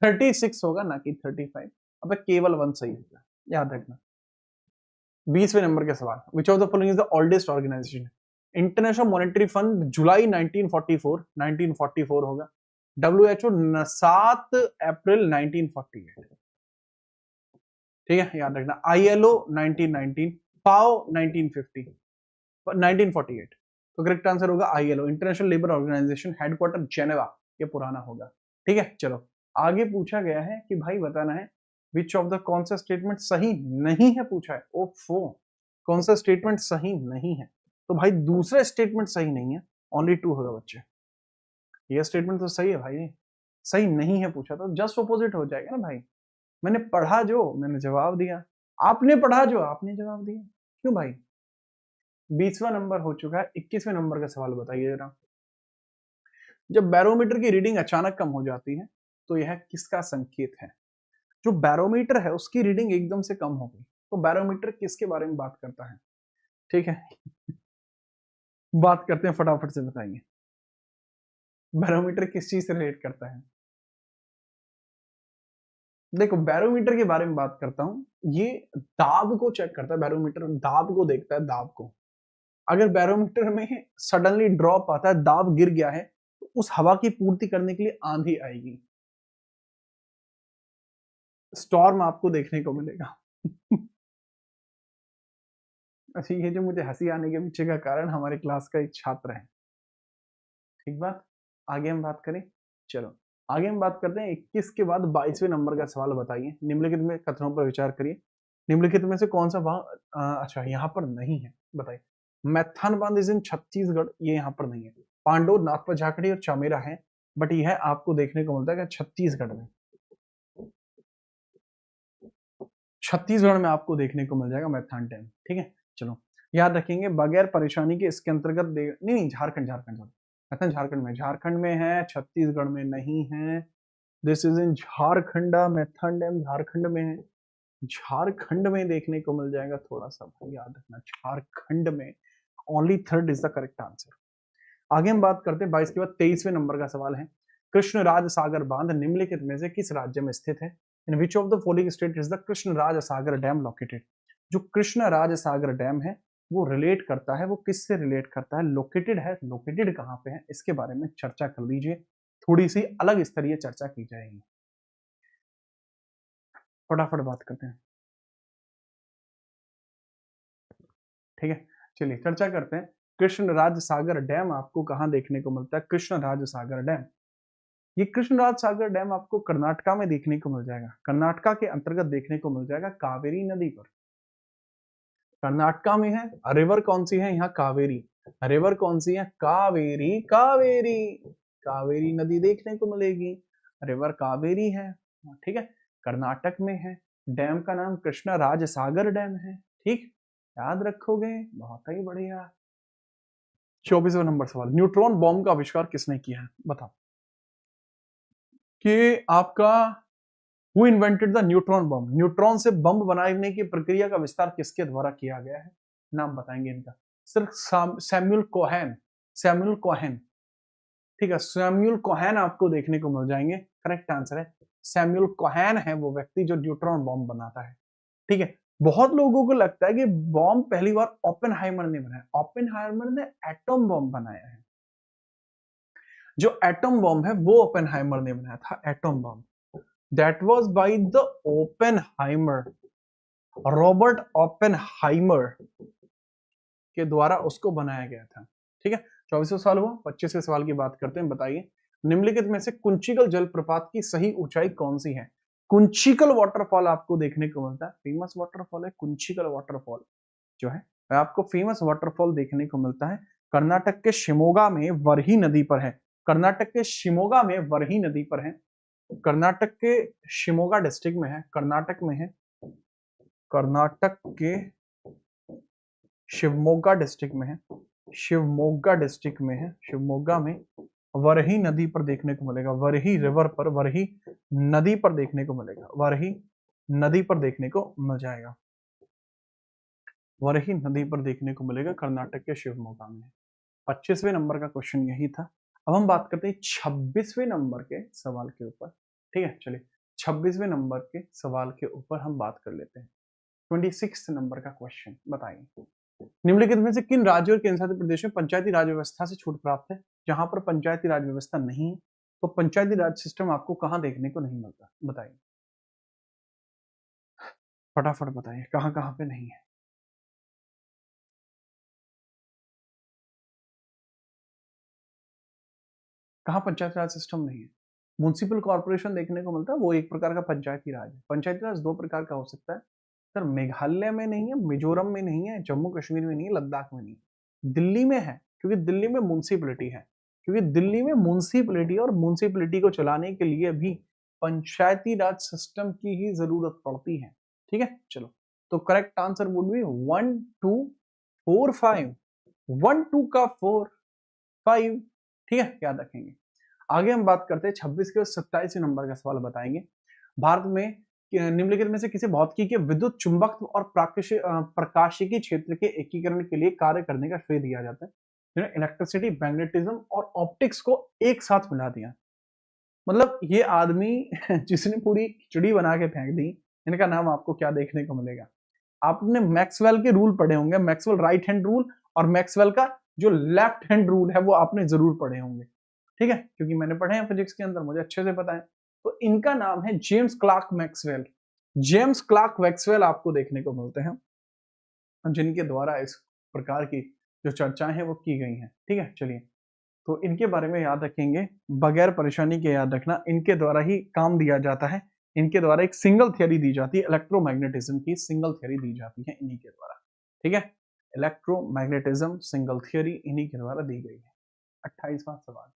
36 होगा ना कि 35, अब केवल 1 सही होगा, याद रखना। 20वें नंबर का सवाल, which of the following is the oldest organization. International monetary fund July 1944, 1944 होगा। WHO 7 अप्रैल 1948, ठीक है, याद रखना। ILO 1919, फाओ 1950, 1948, तो करेक्ट आंसर होगा ILO, international labour organisation, headquarter Geneva, ये पुराना होगा, ठीक है। चलो आगे पूछा गया है कि भाई बताना है विच ऑफ द, कौन सा स्टेटमेंट सही नहीं है पूछा है, ओफो, कौन सा स्टेटमेंट सही नहीं है, तो भाई दूसरा स्टेटमेंट सही नहीं है, ओनली 2 होगा बच्चे, ये स्टेटमेंट तो सही है भाई, सही नहीं है पूछा तो जस्ट ऑपोजिट हो जाएगा ना भाई, मैंने पढ़ा जो मैंने जवाब दिया, आपने पढ़ा जो आपने जवाब दिया, क्यों भाई। 20वां नंबर हो चुका है, 21वें नंबर का सवाल बताइए जरा। जब बैरोमीटर की रीडिंग अचानक कम हो जाती है तो यह किसका संकेत है। जो बैरोमीटर है उसकी रीडिंग एकदम से कम हो गई, तो बैरोमीटर किसके बारे में बात करता है, ठीक है, बात करते हैं, फटाफट से बताइए, बैरोमीटर किस चीज से रिलेट करता है। देखो बैरोमीटर के बारे में बात करता हूं, ये दाब को चेक करता है, बैरोमीटर दाब को देखता है, दाब को, अगर बैरोमीटर में सडनली ड्रॉप आता है, दाब गिर गया है, तो उस हवा की पूर्ति करने के लिए आंधी आएगी, स्टॉर्म आपको देखने को मिलेगा। अच्छा, ये जो मुझे हंसी आने के पीछे का कारण हमारे क्लास का एक छात्र है, ठीक बात। आगे हम बात करें, चलो आगे हम बात करते हैं 21 के बाद 22वें नंबर का सवाल, बताइए। निम्नलिखित में कथनों पर विचार करिए, निम्नलिखित में से कौन सा भाग, अच्छा यहाँ पर नहीं है, बताइए। मैथन बांध इज इन छत्तीसगढ़, ये यहाँ पर नहीं है। पांडव, नाथपा झाकड़ी और चामेरा है, बट यह आपको देखने को मिलता है कि छत्तीसगढ़ में, छत्तीसगढ़ में आपको देखने को मिल जाएगा मैथन डैम। ठीक है, चलो याद रखेंगे बगैर परेशानी के इसके अंतर्गत नहीं नहीं, झारखंड झारखंड मैथन झारखंड में, झारखंड में है, छत्तीसगढ़ में नहीं है। This is in Jharkhand, Maithon dam Jharkhand में है, झारखंड में देखने को मिल जाएगा। थोड़ा सा भाई याद रखना, झारखंड में, only third is the correct answer. आगे हम बात करते हैं 22 के बाद 23वें नंबर का सवाल है। कृष्णराज सागर बांध निम्नलिखित में से किस राज्य में स्थित है? In which of the following state is the Krishnaraj Sagar dam located? जो कृष्णराज सागर डैम है वो रिलेट करता है, वो किससे रिलेट करता है, लोकेटेड है, लोकेटेड कहां पे है, इसके बारे में चर्चा कर लीजिए। थोड़ी सी अलग स्तरीय चर्चा की जाएगी। फटाफट बात करते हैं। ठीक है, चलिए चर्चा करते हैं। कृष्णराज सागर डैम आपको कहां देखने को मिलता है? कृष्णराज सागर डैम, ये कृष्णराज सागर डैम आपको कर्नाटका में देखने को मिल जाएगा। कर्नाटका के अंतर्गत देखने को मिल जाएगा, कावेरी नदी पर। कर्नाटका में है, रिवर कौन सी है यहाँ? कावेरी। रिवर कौन सी है? कावेरी, कावेरी, कावेरी नदी देखने को मिलेगी, रिवर कावेरी है। ठीक है, कर्नाटक में है, डैम का नाम कृष्णराज सागर डैम है। ठीक, याद रखोगे, बहुत ही बढ़िया। 24वां नंबर सवाल, न्यूट्रॉन बॉम्ब का आविष्कार किसने किया है? बताओ कि आपका who invented the neutron bomb, neutron से बम बनाने की प्रक्रिया का विस्तार किसके द्वारा किया गया है? नाम बताएंगे इनका। सिर्फ सैमुअल कोहेन, सैमुअल कोहेन। ठीक है, सैमुअल कोहेन आपको देखने को मिल जाएंगे। करेक्ट आंसर है सैमुअल कोहेन है वो व्यक्ति जो न्यूट्रॉन बम बनाता है। ठीक है, बहुत लोगों को लगता है कि बॉम्ब पहली बार ओपेनहाइमर ने बनाया। ओपेनहाइमर ने एटम बॉम्ब बनाया है, जो एटम बॉम्ब है वो ओपेनहाइमर ने बनाया था, atom bomb. That was by the Oppenheimer, Robert Oppenheimer के द्वारा उसको बनाया गया था। ठीक है, 24वां सवाल हुआ। 25वें सवाल की बात करते हैं। बताइए निम्नलिखित में से कुंचिकल जलप्रपात की सही ऊंचाई कौन सी है? कुंचिकल वाटरफॉल आपको देखने को मिलता है, फेमस वाटरफॉल है कुंचिकल वाटरफॉल जो है, आपको फेमस वाटरफॉल देखने को मिलता है। कर्नाटक के शिमोगा में वरही नदी पर है, कर्नाटक के शिमोगा में वरही नदी पर है, कर्नाटक के शिमोगा डिस्ट्रिक्ट में है, कर्नाटक में है, कर्नाटक के शिवमोगा डिस्ट्रिक्ट में है, शिवमोगा डिस्ट्रिक्ट में है, शिवमोगा में वरही नदी पर देखने को मिलेगा, वरही रिवर पर, वरही नदी पर देखने को मिलेगा, वरही नदी पर देखने को मिल जाएगा, वरही नदी पर देखने को मिलेगा कर्नाटक के शिवमोगा में। 25वें नंबर का क्वेश्चन यही था। अब हम बात करते हैं 26वें नंबर के सवाल के ऊपर। ठीक है, चलिए 26वें नंबर के सवाल के ऊपर हम बात कर लेते हैं। 26 नंबर का क्वेश्चन बताइए निम्नलिखित में से किन राज्यों और केंद्र शासित प्रदेशों में पंचायती राज व्यवस्था से छूट प्राप्त है? जहां पर पंचायती राज व्यवस्था नहीं है, तो पंचायती राज सिस्टम आपको कहां देखने को नहीं मिलता? बताइए, फटाफट बताइए कहां कहां पे नहीं है। कहां पंचायती राज सिस्टम नहीं है? म्युनिसिपल कॉर्पोरेशन देखने को मिलता है, वो एक प्रकार का पंचायती राज है। पंचायती राज दो प्रकार का हो सकता है सर, मेघालय में नहीं है, मिजोरम में नहीं है, जम्मू कश्मीर में नहीं है, लद्दाख में नहीं है, दिल्ली में है, क्योंकि दिल्ली में म्युनिसिपलिटी है, क्योंकि दिल्ली में म्युनिसिपलिटी और म्युनिसिपलिटी को चलाने के लिए भी पंचायती राज सिस्टम की ही जरूरत पड़ती है। ठीक है, चलो तो करेक्ट आंसर वुड बी 1 2 4 5, 1 2 का 4 5। ठीक है, याद रखेंगे। आगे हम बात करते हैं 26 के 27 नंबर का सवाल बताएंगे। भारत में निम्नलिखित में से किसी भौतिकी के विद्युत चुंबकत्व और प्रकाशिकी क्षेत्र के एकीकरण के लिए कार्य करने का श्रेय दिया जाता है, जिन्होंने इलेक्ट्रिसिटी, मैग्नेटिज्म और ऑप्टिक्स को एक साथ मिला दिया। मतलब ये आदमी जिसने पूरी खिचड़ी बना के फेंक दी, इनका नाम आपको क्या देखने को मिलेगा? आपने मैक्सवेल के रूल पढ़े होंगे, मैक्सवेल राइट हैंड रूल और मैक्सवेल का जो लेफ्ट हैंड रूल है वो आपने जरूर पढ़े होंगे। ठीक है, क्योंकि मैंने पढ़े हैं फिजिक्स के अंदर, मुझे अच्छे से पता है। तो इनका नाम है James Clerk Maxwell. James Clerk Maxwell आपको देखने को मिलते हैं, जिनके द्वारा इस प्रकार की जो चर्चाएं हैं वो की गई हैं। ठीक है, चलिए तो इनके बारे में याद रखेंगे, बगैर परेशानी के याद रखना, इनके द्वारा ही काम दिया जाता है, इनके द्वारा एक सिंगल थ्योरी दी जाती है, इलेक्ट्रोमैग्नेटिज्म की सिंगल थ्योरी दी जाती है इन्हीं के द्वारा। ठीक है, इलेक्ट्रोमैग्नेटिज्म सिंगल थियरी इन्हीं के द्वारा दी गई है। 28वां सवाल,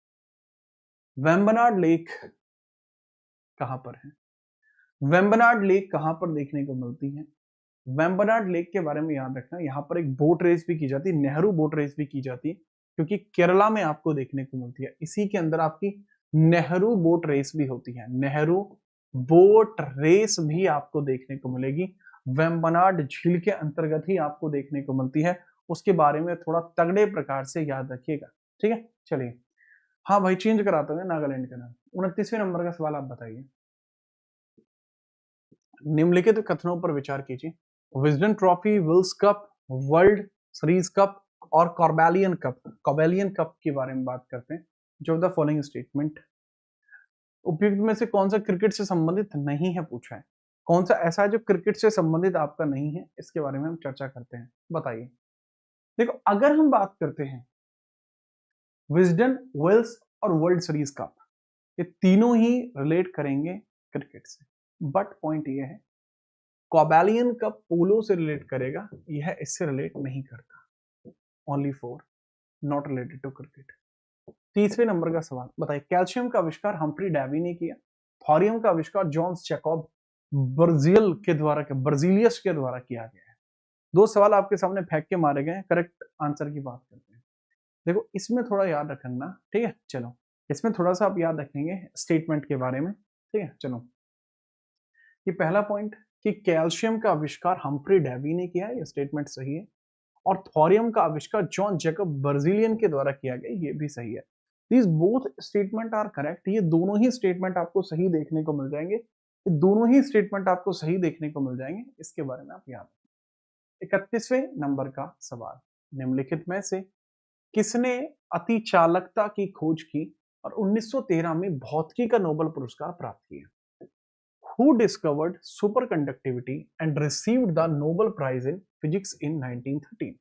वेम्बनाड लेक कहां पर है? वेम्बनाड लेक कहां पर देखने को मिलती है? वेम्बनाड लेक के बारे में याद रखना, यहाँ पर एक बोट रेस भी की जाती है, नेहरू बोट रेस भी की जाती है, क्योंकि केरला में आपको देखने को मिलती है। इसी के अंदर आपकी नेहरू बोट रेस भी होती है, नेहरू बोट रेस भी आपको देखने को मिलेगी, वेम्बनाड झील के अंतर्गत ही आपको देखने को मिलती है। उसके बारे में थोड़ा तगड़े प्रकार से याद रखिएगा, ठीक है। चलिए, हाँ भाई, चेंज कराते हुए नागालैंड का नाम। 29वें नंबर का सवाल आप बताइए, निम्नलिखित कथनों पर विचार कीजिए। Wisden trophy, Wills cup, World Series cup और कॉर्बेलियन कप, कॉर्बेलियन कप के बारे में बात करते हैं। जो द फॉलोइंग स्टेटमेंट उपयुक्त में से कौन सा क्रिकेट से संबंधित नहीं है, पूछा है। कौन सा ऐसा है जो क्रिकेट से संबंधित आपका नहीं है, इसके बारे में हम चर्चा करते हैं, बताइए। देखो, अगर हम बात करते हैं विजडन, वेल्स और वर्ल्ड सीरीज कप, ये तीनों ही रिलेट करेंगे क्रिकेट से, बट पॉइंट ये है कॉर्बेलियन कप पोलो से रिलेट करेगा, यह इससे रिलेट नहीं करता। Only four not related to cricket. 30वें नंबर का सवाल बताइए, कैल्शियम का आविष्कार हम्फ्री डेवी ने किया, थोरियम का आविष्कार जॉन जैकब बर्जीलियस के द्वारा किया गया है। दो सवाल आपके सामने फेंक के मारे गए हैं, करेक्ट आंसर की बात करते हैं। देखो, इसमें थोड़ा याद रखना, ठीक है। चलो, इसमें थोड़ा सा आप याद रखेंगे स्टेटमेंट के बारे में, ठीक है। चलो, ये पहला पॉइंट कि कैल्शियम का आविष्कार हम्फ्री डेवी ने किया है, ये स्टेटमेंट सही है। और थोरियम का आविष्कार जॉन जैकब बर्जीलियन के द्वारा किया गया, ये भी सही है। These both statement are correct, ये दोनों ही स्टेटमेंट आपको सही देखने को मिल जाएंगे, ये दोनों ही स्टेटमेंट आपको सही देखने को मिल जाएंगे, इसके बारे में आप याद रखें। 31वें नंबर का सवाल, निम्नलिखित में से किसने अति चालकता की खोज की और 1913 में भौतिकी का नोबेल पुरस्कार प्राप्त किया? Who discovered superconductivity and received the Nobel Prize in Physics in 1913?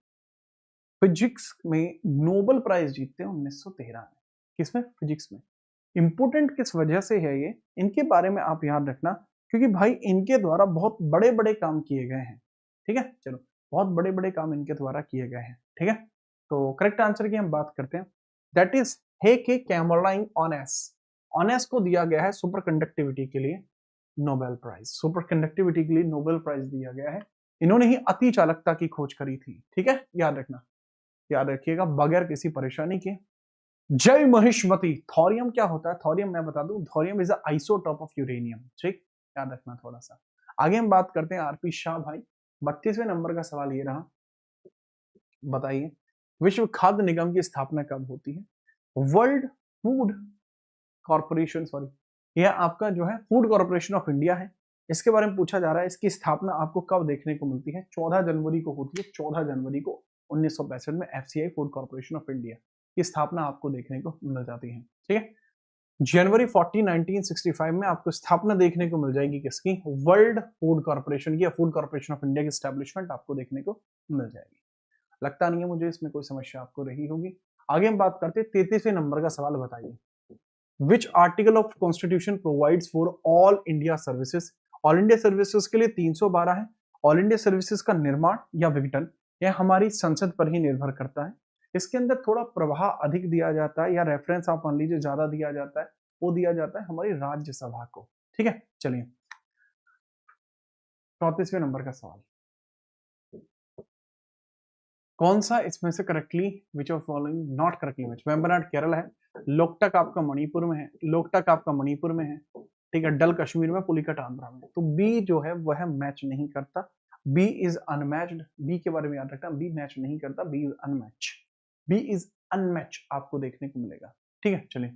Physics में नोबेल प्राइज जीतते हैं 1913 में, किसमें? फिजिक्स में। इंपोर्टेंट किस वजह से है ये, इनके बारे में आप याद रखना, क्योंकि भाई इनके द्वारा बहुत बड़े बड़े काम किए गए हैं, ठीक है। चलो, बहुत बड़े बड़े काम इनके द्वारा किए गए हैं, ठीक है। तो करेक्ट आंसर की हम बात करते हैं, दैट इज हे के कैमरलाइन ऑनेस। ऑनेस को दिया गया है सुपर कंडक्टिविटी के लिए नोबेल प्राइज, सुपर कंडक्टिविटी के लिए नोबेल प्राइज दिया गया है। इन्होंने ही अति चालकता की खोज करी थी, ठीक है। याद रखना, याद रखिएगा बगैर किसी परेशानी के। जय महिष्मती, थोरियम क्या होता है? थोरियम मैं बता दूं, thorium is isotope of uranium, ठीक, याद रखना थोड़ा सा। आगे हम बात करते हैं आरपी शाह भाई। 32वें नंबर का सवाल ये रहा, बताइए विश्व खाद्य निगम की स्थापना कब होती है? वर्ल्ड फूड कॉर्पोरेशन, सॉरी, यह आपका जो है फूड कॉर्पोरेशन ऑफ इंडिया है, इसके बारे में पूछा जा रहा है। इसकी स्थापना आपको कब देखने को मिलती है? 14 जनवरी को होती है, 14 जनवरी को 1965 में FCI food corporation of India की स्थापना आपको देखने को मिल जाती है, ठीक है। जनवरी 14, 1965 में आपको स्थापना देखने को मिल जाएगी किसकी? वर्ल्ड फूड कॉर्पोरेशन की, या फूड कॉर्पोरेशन ऑफ इंडिया की स्टैब्लिशमेंट आपको देखने को मिल जाएगी। लगता नहीं है मुझे इसमें कोई समस्या आपको रही होगी। आगे हम बात करते हैं 33वें नंबर का सवाल, बताइए which article of constitution provides for all India services? All India services के लिए 312 है। ऑल इंडिया सर्विसेज का निर्माण या विघटन, यह हमारी संसद पर ही निर्भर करता है। इसके अंदर थोड़ा प्रवाह अधिक दिया जाता है, या रेफरेंस आप मान लीजिए ज्यादा दिया जाता है, वो दिया जाता है हमारी राज्यसभा को, ठीक है। चलिए, 34वें नंबर का सवाल, कौन सा इसमें से correctly, which of following not correctly match? Vembanad Kerala है, लोकटक आपका मणिपुर में है, लोकटक आपका मणिपुर में है, ठीक है, डल कश्मीर में, पुलिकट आंध्रा में। तो बी जो है वह मैच नहीं करता, बी इज अनमैच्ड। बी के बारे में याद रखना, बी मैच नहीं करता, B is unmatch, B is unmatch आपको देखने को मिलेगा, ठीक है। चलिए,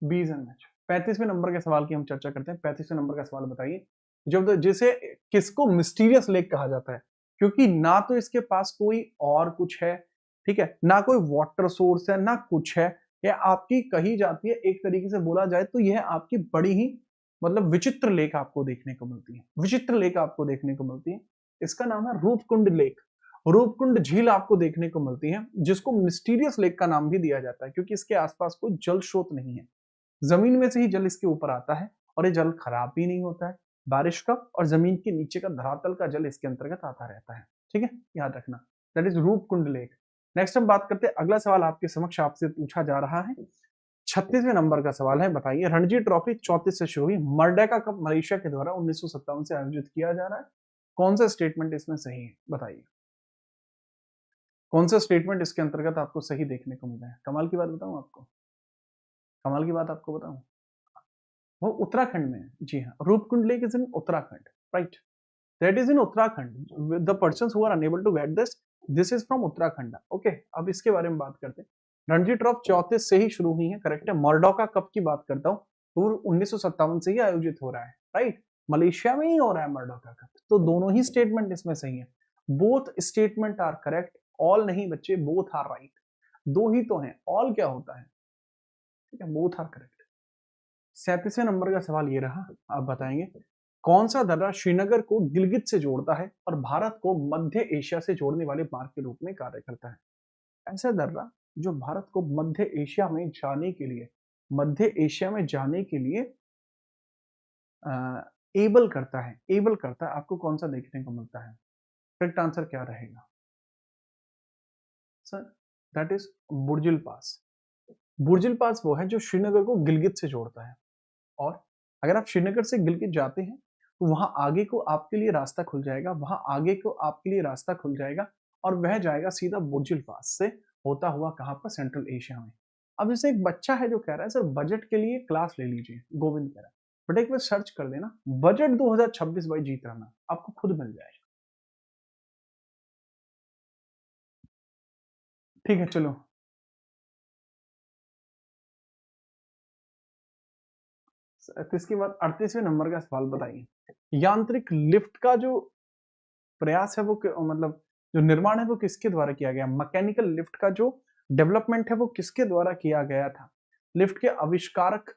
बी इज अनमैच। 35वें नंबर के सवाल की हम चर्चा करते हैं। 35वें नंबर का सवाल बताइए, जब जिसे किसको मिस्टीरियस लेक कहा जाता है? क्योंकि ना तो इसके पास कोई और कुछ है, ठीक है, ना कोई वाटर सोर्स है, ना कुछ है, यह आपकी कही जाती है, एक तरीके से बोला जाए तो यह आपकी बड़ी ही मतलब विचित्र लेक आपको देखने को मिलती है, विचित्र लेक आपको देखने को मिलती है। इसका नाम है रूपकुंड लेक, रूपकुंड झील आपको देखने को मिलती है, जिसको मिस्टीरियस लेक का नाम भी दिया जाता है, क्योंकि इसके आसपास कोई जल स्रोत नहीं है, जमीन में से ही जल इसके ऊपर आता है, और ये जल खराब भी नहीं होता है, बारिश का और जमीन के नीचे का धरातल का जल इसके अंतर्गत आता रहता है, ठीक है, याद रखना। That is Roopkund lake. Next हम बात करते हैं, अगला सवाल आपके समक्ष आपसे पूछा जा रहा है, 36वें नंबर का सवाल है, बताइए रणजी ट्रॉफी 34 से शुरू हुई, मर्डेका कप मलेशिया के द्वारा 1957 से आयोजित किया जा रहा है, कौन सा स्टेटमेंट इसमें सही है, बताइए कौन सा स्टेटमेंट इसके अंतर्गत आपको सही देखने को मिला है। कमाल की बात बताऊं आपको, कमाल की बात आपको बताऊं, वो उत्तराखंड में है। जी हाँ, Roopkund lake is in Uttarakhand, right, that is in Uttarakhand. The persons who are unable to get this is from Uttarakhand. Okay, अब इसके बारे में बात करते हैं। रणजी ट्रॉफी 34 से ही शुरू हुई है, करेक्ट है। मर्डोका कप की बात करता हूँ तो 1957 से ही आयोजित हो रहा है, राइट, मलेशिया में ही हो रहा है मर्डोका कप। तो दोनों ही स्टेटमेंट इसमें सही है, both statement are correct, all नहीं बच्चे, बोथ आर राइट, दो ही तो हैं, ऑल क्या होता है, ठीक है, बोथ आर करेक्ट। 37वें नंबर का सवाल ये रहा, आप बताएंगे कौन सा दर्रा श्रीनगर को गिलगित से जोड़ता है और भारत को मध्य एशिया से जोड़ने वाले मार्ग के रूप में कार्य करता है। ऐसा दर्रा जो भारत को मध्य एशिया में जाने के लिए, मध्य एशिया में जाने के लिए एबल करता है, एबल करता है, आपको कौन सा देखने को मिलता है। करेक्ट आंसर क्या रहेगा सर, दैट इज बुर्जिल पास। बुर्जिल पास वो है जो श्रीनगर को गिलगित से जोड़ता है, और अगर आप श्रीनगर से गिलगित जाते हैं तो वहां आगे को आपके लिए रास्ता खुल जाएगा, वहां आगे को आपके लिए रास्ता खुल जाएगा और वह जाएगा सीधा बुर्जिल पास से होता हुआ कहां पर, सेंट्रल एशिया में। अब जैसे एक बच्चा है जो कह रहा है सर बजट के लिए क्लास ले लीजिए, गोविंद कह रहा है, बट एक बार सर्च कर देना बजट 2026 बाई जीत रहना, आपको खुद मिल जाएगा। ठीक है, चलो तो इसके बाद 38वें नंबर का सवाल बताइए, यांत्रिक लिफ्ट का जो प्रयास है वो मतलब जो निर्माण है वो किसके द्वारा किया गया, मैकेनिकल लिफ्ट का जो डेवलपमेंट है वो किसके द्वारा किया गया था। लिफ्ट के आविष्कारक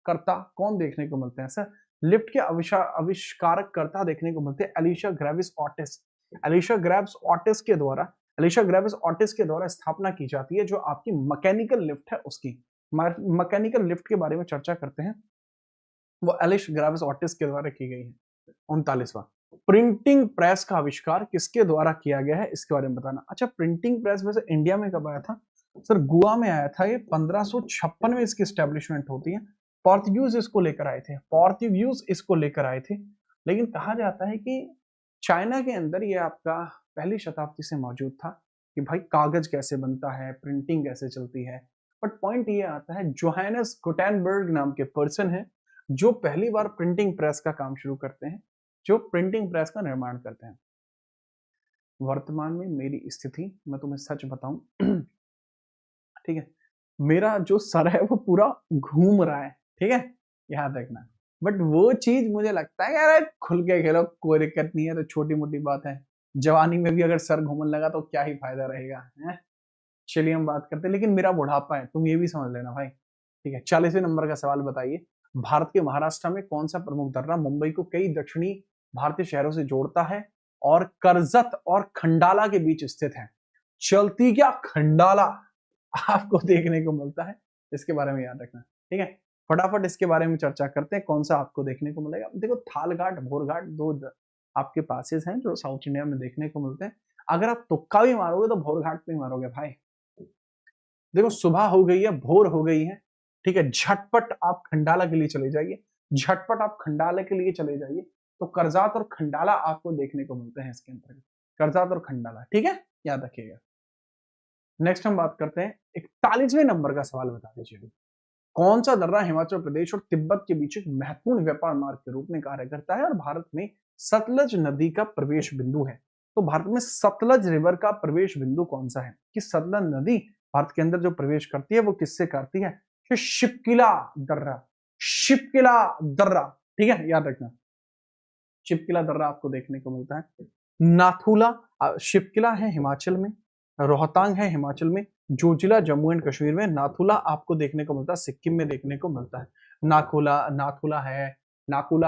कर्ता कौन देखने को मिलते हैं सर, लिफ्ट के आविष्कारक कर्ता देखने को मिलते हैं Elisha Graves Otis. Elisha Graves Otis के द्वारा, एलिशा ग्रेविस ऑटिस के द्वारा स्थापना की जाती है जो आपकी मैकेनिकल लिफ्ट है उसकी। मैकेनिकल लिफ्ट के बारे में चर्चा करते हैं, वो एलिश ग्रेविस ऑटिस के द्वारा की गई है। 39वां, प्रिंटिंग प्रेस का आविष्कार किसके द्वारा किया गया है, इसके बारे में बताना। अच्छा, प्रिंटिंग प्रेस वैसे इंडिया में कब आया था सर, गोवा में आया था ये, 1556 में इसकी स्टैब्लिशमेंट होती है। पोर्तुगीज इसको लेकर आए थे, पोर्तुगीज इसको लेकर आए थे, लेकिन कहा जाता है कि चाइना के अंदर ये आपका पहली शताब्दी से मौजूद था कि भाई कागज कैसे बनता है, प्रिंटिंग कैसे चलती है। बट पॉइंट ये आता है, जोहानस गुटेनबर्ग नाम के पर्सन है जो पहली बार प्रिंटिंग प्रेस का काम शुरू करते हैं, जो प्रिंटिंग प्रेस का निर्माण करते हैं। वर्तमान में मेरी स्थिति मैं तुम्हें सच बताऊं ठीक है, मेरा जो सर है वो पूरा घूम रहा है, ठीक है, याद रखना। बट वो चीज मुझे लगता है यार खुल के खेलो, कोई दिक्कत नहीं है, तो छोटी मोटी बात है, जवानी में भी अगर सर घूमने लगा तो क्या ही फायदा रहेगा है। चलिए हम बात करते हैं, लेकिन मेरा बुढ़ापा है, तुम ये भी समझ लेना भाई, ठीक है। 40वें नंबर का सवाल बताइए, भारत के महाराष्ट्र में कौन सा प्रमुख दर्रा मुंबई को कई दक्षिणी भारतीय शहरों से जोड़ता है और कर्जत और खंडाला के बीच स्थित है। चलती क्या खंडाला आपको देखने को मिलता है, इसके बारे में याद रखना, ठीक है। फटाफट इसके बारे में चर्चा करते हैं, कौन सा आपको देखने को मिलेगा। देखो, थालघाट भोरघाट दो आपके पासेस हैं जो साउथ इंडिया में देखने को मिलते हैं। अगर आप तुक्का भी मारोगे तो भोरघाट पे मारोगे भाई। देखो, सुबह हो गई है, भोर हो गई है, ठीक है, झटपट आप खंडाला के लिए चले जाइए, झटपट आप खंडाला के लिए चले जाइए, तो करजात और खंडाला आपको देखने को मिलते हैं इसके अंतर्गत, करजात और खंडाला, ठीक है, याद रखिएगा। नेक्स्ट हम बात करते हैं 41वें नंबर का सवाल, बता दीजिए कौन सा दर्रा हिमाचल प्रदेश और तिब्बत के बीच एक महत्वपूर्ण व्यापार मार्ग के रूप में कार्य करता है और भारत में सतलज नदी का प्रवेश बिंदु है। तो भारत में सतलज रिवर का प्रवेश बिंदु कौन सा है, कि सतलज नदी भारत के अंदर जो प्रवेश करती है वो किससे करती है, कि शिपकिला दर्रा, शिपकिला दर्रा, ठीक है, याद रखना। शिपकिला दर्रा आपको देखने को मिलता है। नाथुला, शिपकिला है हिमाचल में, रोहतांग है हिमाचल में, जोजिला जम्मू एंड कश्मीर में, नाथुला आपको देखने को मिलता है सिक्किम में देखने को मिलता है। नाकुला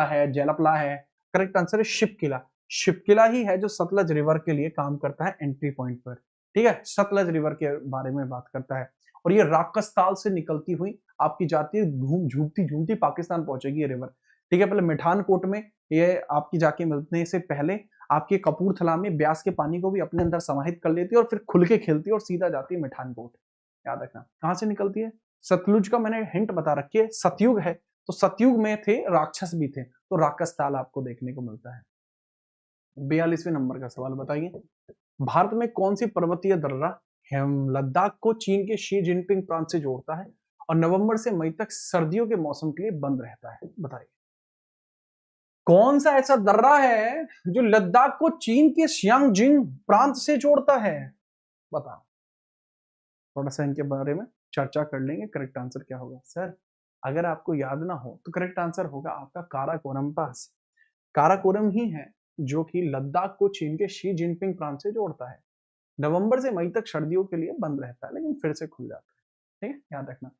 है, जेलपला है, करेक्ट आंसर है शिपकिला। शिपकिला ही है जो सतलज रिवर के लिए काम करता है एंट्री पॉइंट पर, ठीक है, सतलज रिवर के बारे में बात करता है। और ये राकस्ताल से निकलती हुई आपकी जाती है, झूमती झूमती पाकिस्तान पहुंचेगी ये रिवर, ठीक है। पहले मिठानकोट में ये आपकी जाके मिलने से पहले आपके कपूरथला में ब्यास के पानी को भी अपने अंदर समाहित कर लेती है और फिर खुल के खेलती है और सीधा जाती है मिठानकोट। याद रखना कहां से निकलती है, सतलुज का मैंने हिंट बता रखी है, सतयुग है तो सतयुग में थे राक्षस भी थे, तो राक्षस ताल आपको देखने को मिलता है। 42वें नंबर का सवाल बताइए, भारत में कौन सी पर्वतीय दर्रा लद्दाख को चीन के शी जिनपिंग प्रांत से जोड़ता है और नवंबर से मई तक सर्दियों के मौसम के लिए बंद रहता है, बताइए कौन सा ऐसा दर्रा है जो लद्दाख को चीन के शियांगजिंग प्रांत से जोड़ता है, बताओ। थोड़ा सा इनके बारे में चर्चा कर लेंगे, करेक्ट आंसर क्या होगा सर, अगर आपको याद ना हो तो करेक्ट आंसर होगा आपका काराकोरम पास। काराकोरम ही है जो कि लद्दाख को चीन के शी जिनपिंग प्रांत से जोड़ता है, नवंबर से मई तक सर्दियों के लिए बंद रहता है लेकिन फिर से खुल जाता है, ठीक है याद रखना।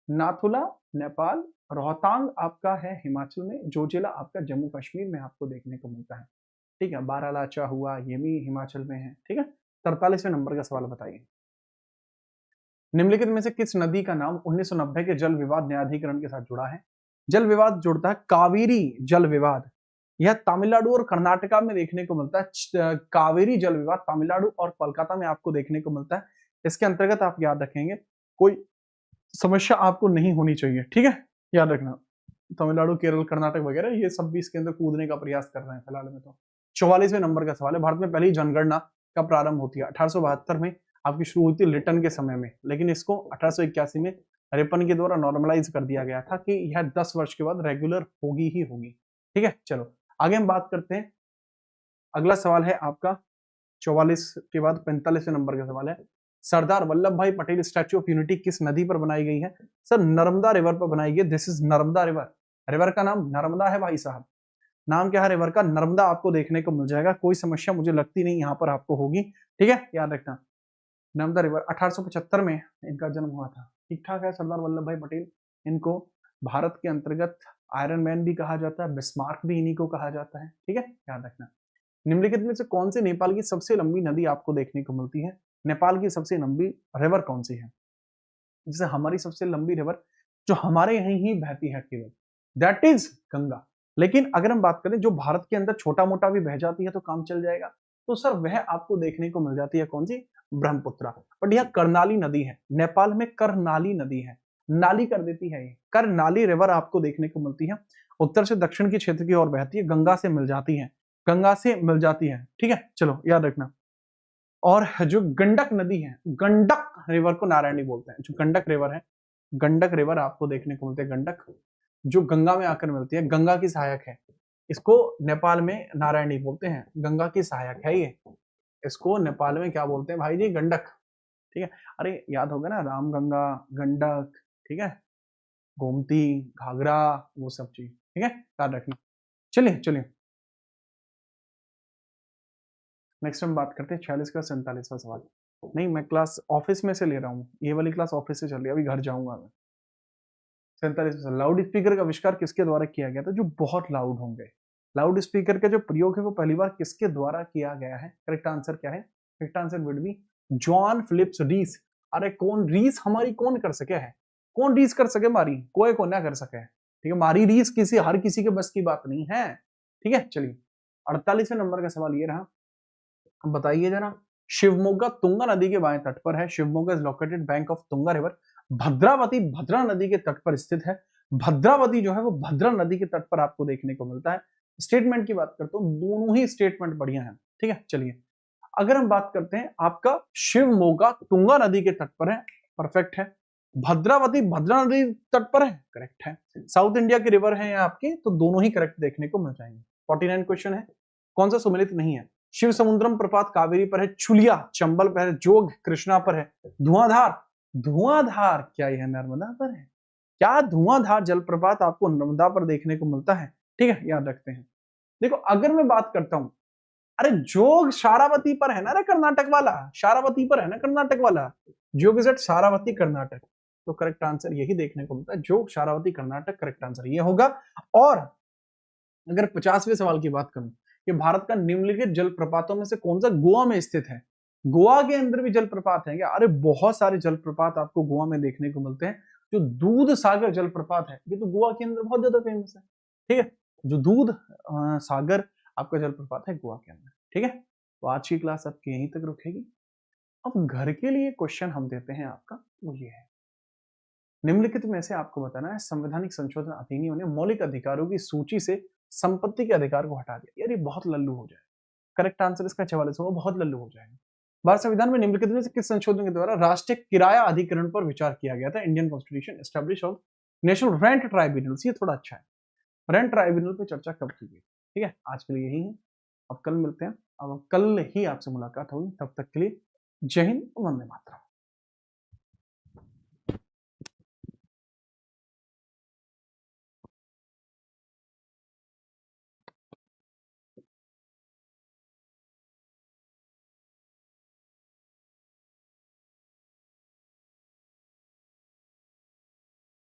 नाथुला नेपाल, रोहतांग आपका है हिमाचल में, जोजिला आपका जम्मू कश्मीर में आपको देखने को मिलता है, ठीक है। बारालाचा हुआ ये भी हिमाचल में है, ठीक है। 43वें नंबर का सवाल बताइए, निम्नलिखित में से किस नदी का नाम 1990 के जल विवाद न्यायाधिकरण के साथ जुड़ा है। जल विवाद जुड़ता है कावेरी जल विवाद, यह तमिलनाडु और कर्नाटका में देखने को मिलता है। कावेरी जल विवाद तमिलनाडु और कोलकाता में आपको देखने को मिलता है। इसके अंतर्गत आप याद रखेंगे कोई समस्या आपको नहीं होनी चाहिए, ठीक है याद रखना। तमिलनाडु, केरल, कर्नाटक वगैरह ये सब भी इसके अंदर कूदने का प्रयास कर रहे हैं फिलहाल में। तो 44वें नंबर का सवाल है, भारत में पहली जनगणना कब प्रारंभ होती है। 1872 में आपकी शुरू हुई थी लिटन के समय में, लेकिन इसको 1881 में रिपन के द्वारा नॉर्मलाइज कर दिया गया था कि यह 10 वर्ष के बाद रेगुलर होगी ही होगी, ठीक है। चलो आगे हम बात करते हैं, अगला सवाल है आपका 44 के बाद 45वें नंबर का सवाल है, सरदार वल्लभ भाई पटेल स्टैच्यू ऑफ यूनिटी किस नदी पर बनाई गई है। सर नर्मदा रिवर पर बनाई गई, this is Narmada river, river का नाम नर्मदा है भाई साहब। नाम क्या है रिवर का, नर्मदा आपको देखने को मिल जाएगा, कोई समस्या मुझे लगती नहीं यहाँ पर आपको होगी, ठीक है याद रखना। नर्मदा रिवर 1875 में इनका जन्म हुआ था, ठीक ठाक है। सरदार वल्लभ भाई पटेल, इनको भारत के अंतर्गत आयरन मैन भी कहा जाता है, बिस्मार्क भी इन्हीं को कहा जाता है, ठीक है याद रखना। निम्नलिखित में से कौन से नेपाल की सबसे लंबी नदी आपको देखने को मिलती है। नेपाल की सबसे लंबी रिवर कौन सी है, जैसे हमारी सबसे लंबी रिवर जो हमारे यहीं ही बहती है केवल, दैट इज गंगा। लेकिन अगर हम बात करें जो भारत के अंदर छोटा मोटा भी बह जाती है तो काम चल जाएगा, तो सर वह आपको देखने को मिल जाती है कौन सी, ब्रह्मपुत्रा। बट यह करनाली नदी है, नेपाल में करनाली नदी है, नाली कर देती है ये, करनाली रिवर आपको देखने को मिलती है, उत्तर से दक्षिण के क्षेत्र की ओर बहती है, गंगा से मिल जाती है, गंगा से मिल जाती है, ठीक है चलो याद रखना। और जो गंडक नदी है, गंडक रिवर को नारायणी बोलते हैं, जो गंडक रिवर है, गंडक रिवर आपको देखने को मिलती है, गंडक जो गंगा में आकर मिलती है, गंगा की सहायक है, इसको नेपाल में नारायणी बोलते हैं, गंगा की सहायक है ये, इसको नेपाल में क्या बोलते हैं भाई जी, गंडक, ठीक है। अरे याद होगा ना रामगंगा, गंडक, ठीक है, गोमती, घाघरा, वो सब चीज, ठीक है याद रखना। चलिए चलिए नेक्स्ट हम बात करते हैं 46 का 47वां सवाल। नहीं मैं क्लास ऑफिस में से ले रहा हूँ, ये वाली क्लास ऑफिस से चल रही है, अभी घर जाऊंगा मैं। 47 लाउड स्पीकर का आविष्कार किसके द्वारा किया गया था, जो बहुत लाउड होंगे। लाउड स्पीकर का जो प्रयोग है वो पहली बार किसके द्वारा किया गया है, करेक्ट आंसर क्या है, correct answer would be John Phillips Rees. अरे कौन रीस हमारी कौन कर सके है, कौन रीस कर सके मारी, कोई को ना कर सके, ठीक है। मारी रीस किसी हर किसी के बस की बात नहीं है, ठीक है। चलिए 48वें नंबर का सवाल ये रहा, बताइए जरा, शिवमोगा तुंगा नदी के बाएं तट पर है, Shivamogga is located bank of Tunga river. Bhadravati Bhadra नदी के तट पर स्थित है, भद्रावती जो है वो भद्रा नदी के तट पर आपको देखने को मिलता है। स्टेटमेंट की बात करता हूं, दोनों ही स्टेटमेंट बढ़िया है, ठीक है। चलिए अगर हम बात करते हैं, आपका शिवमोगा तुंगा नदी के तट पर है, परफेक्ट है। भद्रावती भद्रा नदी तट पर है, करेक्ट है। साउथ इंडिया की रिवर है आपकी, तो दोनों ही करेक्ट देखने को मिल जाएंगे। 49 क्वेश्चन है, कौन सा सुमेलित नहीं है। शिव समुद्रम प्रपात कावेरी पर है, चुलिया चंबल पर है, जोग कृष्णा पर है, धुआंधार धुआंधार क्या यह नर्मदा पर है, क्या धुआंधार जलप्रपात आपको नर्मदा पर देखने को मिलता है, ठीक है याद रखते हैं। देखो अगर मैं बात करता हूं, अरे जोग शारावती पर है ना रे, कर्नाटक वाला शारावती पर है ना, कर्नाटक वाला जोग इज एट शारावती कर्नाटक, तो करेक्ट आंसर यही देखने को मिलता है, जोग शारावती कर्नाटक, करेक्ट आंसर ये होगा। और अगर 50वें सवाल की बात करूं कि भारत का निम्नलिखित जलप्रपातों में से कौन सा गोवा में स्थित है, गोवा के अंदर भी जलप्रपात है क्या, अरे बहुत सारे जलप्रपात आपको गोवा में देखने को मिलते हैं। जो दूध सागर जलप्रपात है ये तो गोवा के अंदर बहुत ज्यादा फेमस है, ठीक है, जो दूध सागर आपका जलप्रपात है गोवा के अंदर, ठीक है, तो आज की क्लास आपकी यहीं तक रुकेगी। अब घर के लिए क्वेश्चन हम देते हैं आपका, वो ये है, निम्नलिखित में से आपको बताना है संवैधानिक संशोधन अधिनियम ने मौलिक अधिकारों की सूची से संपत्ति के अधिकार को हटा दिया। यार ये बहुत लल्लू हो जाए, करेक्ट आंसर इसका 44 होगा, बहुत लल्लू हो जाएगा। भारत संविधान में निम्नलिखित में से किस संशोधन के द्वारा राष्ट्रीय किराया अधिकरण पर विचार किया गया था? Indian constitution establish of national rent tribunals. ये थोड़ा अच्छा है, रेंट ट्राइब्यूनल पे चर्चा कब की गई? ठीक है, आज के लिए यही है, अब कल मिलते हैं। अब कल ही आपसे मुलाकात होगी, तब तक के लिए जय हिंद, वंदे मातरम।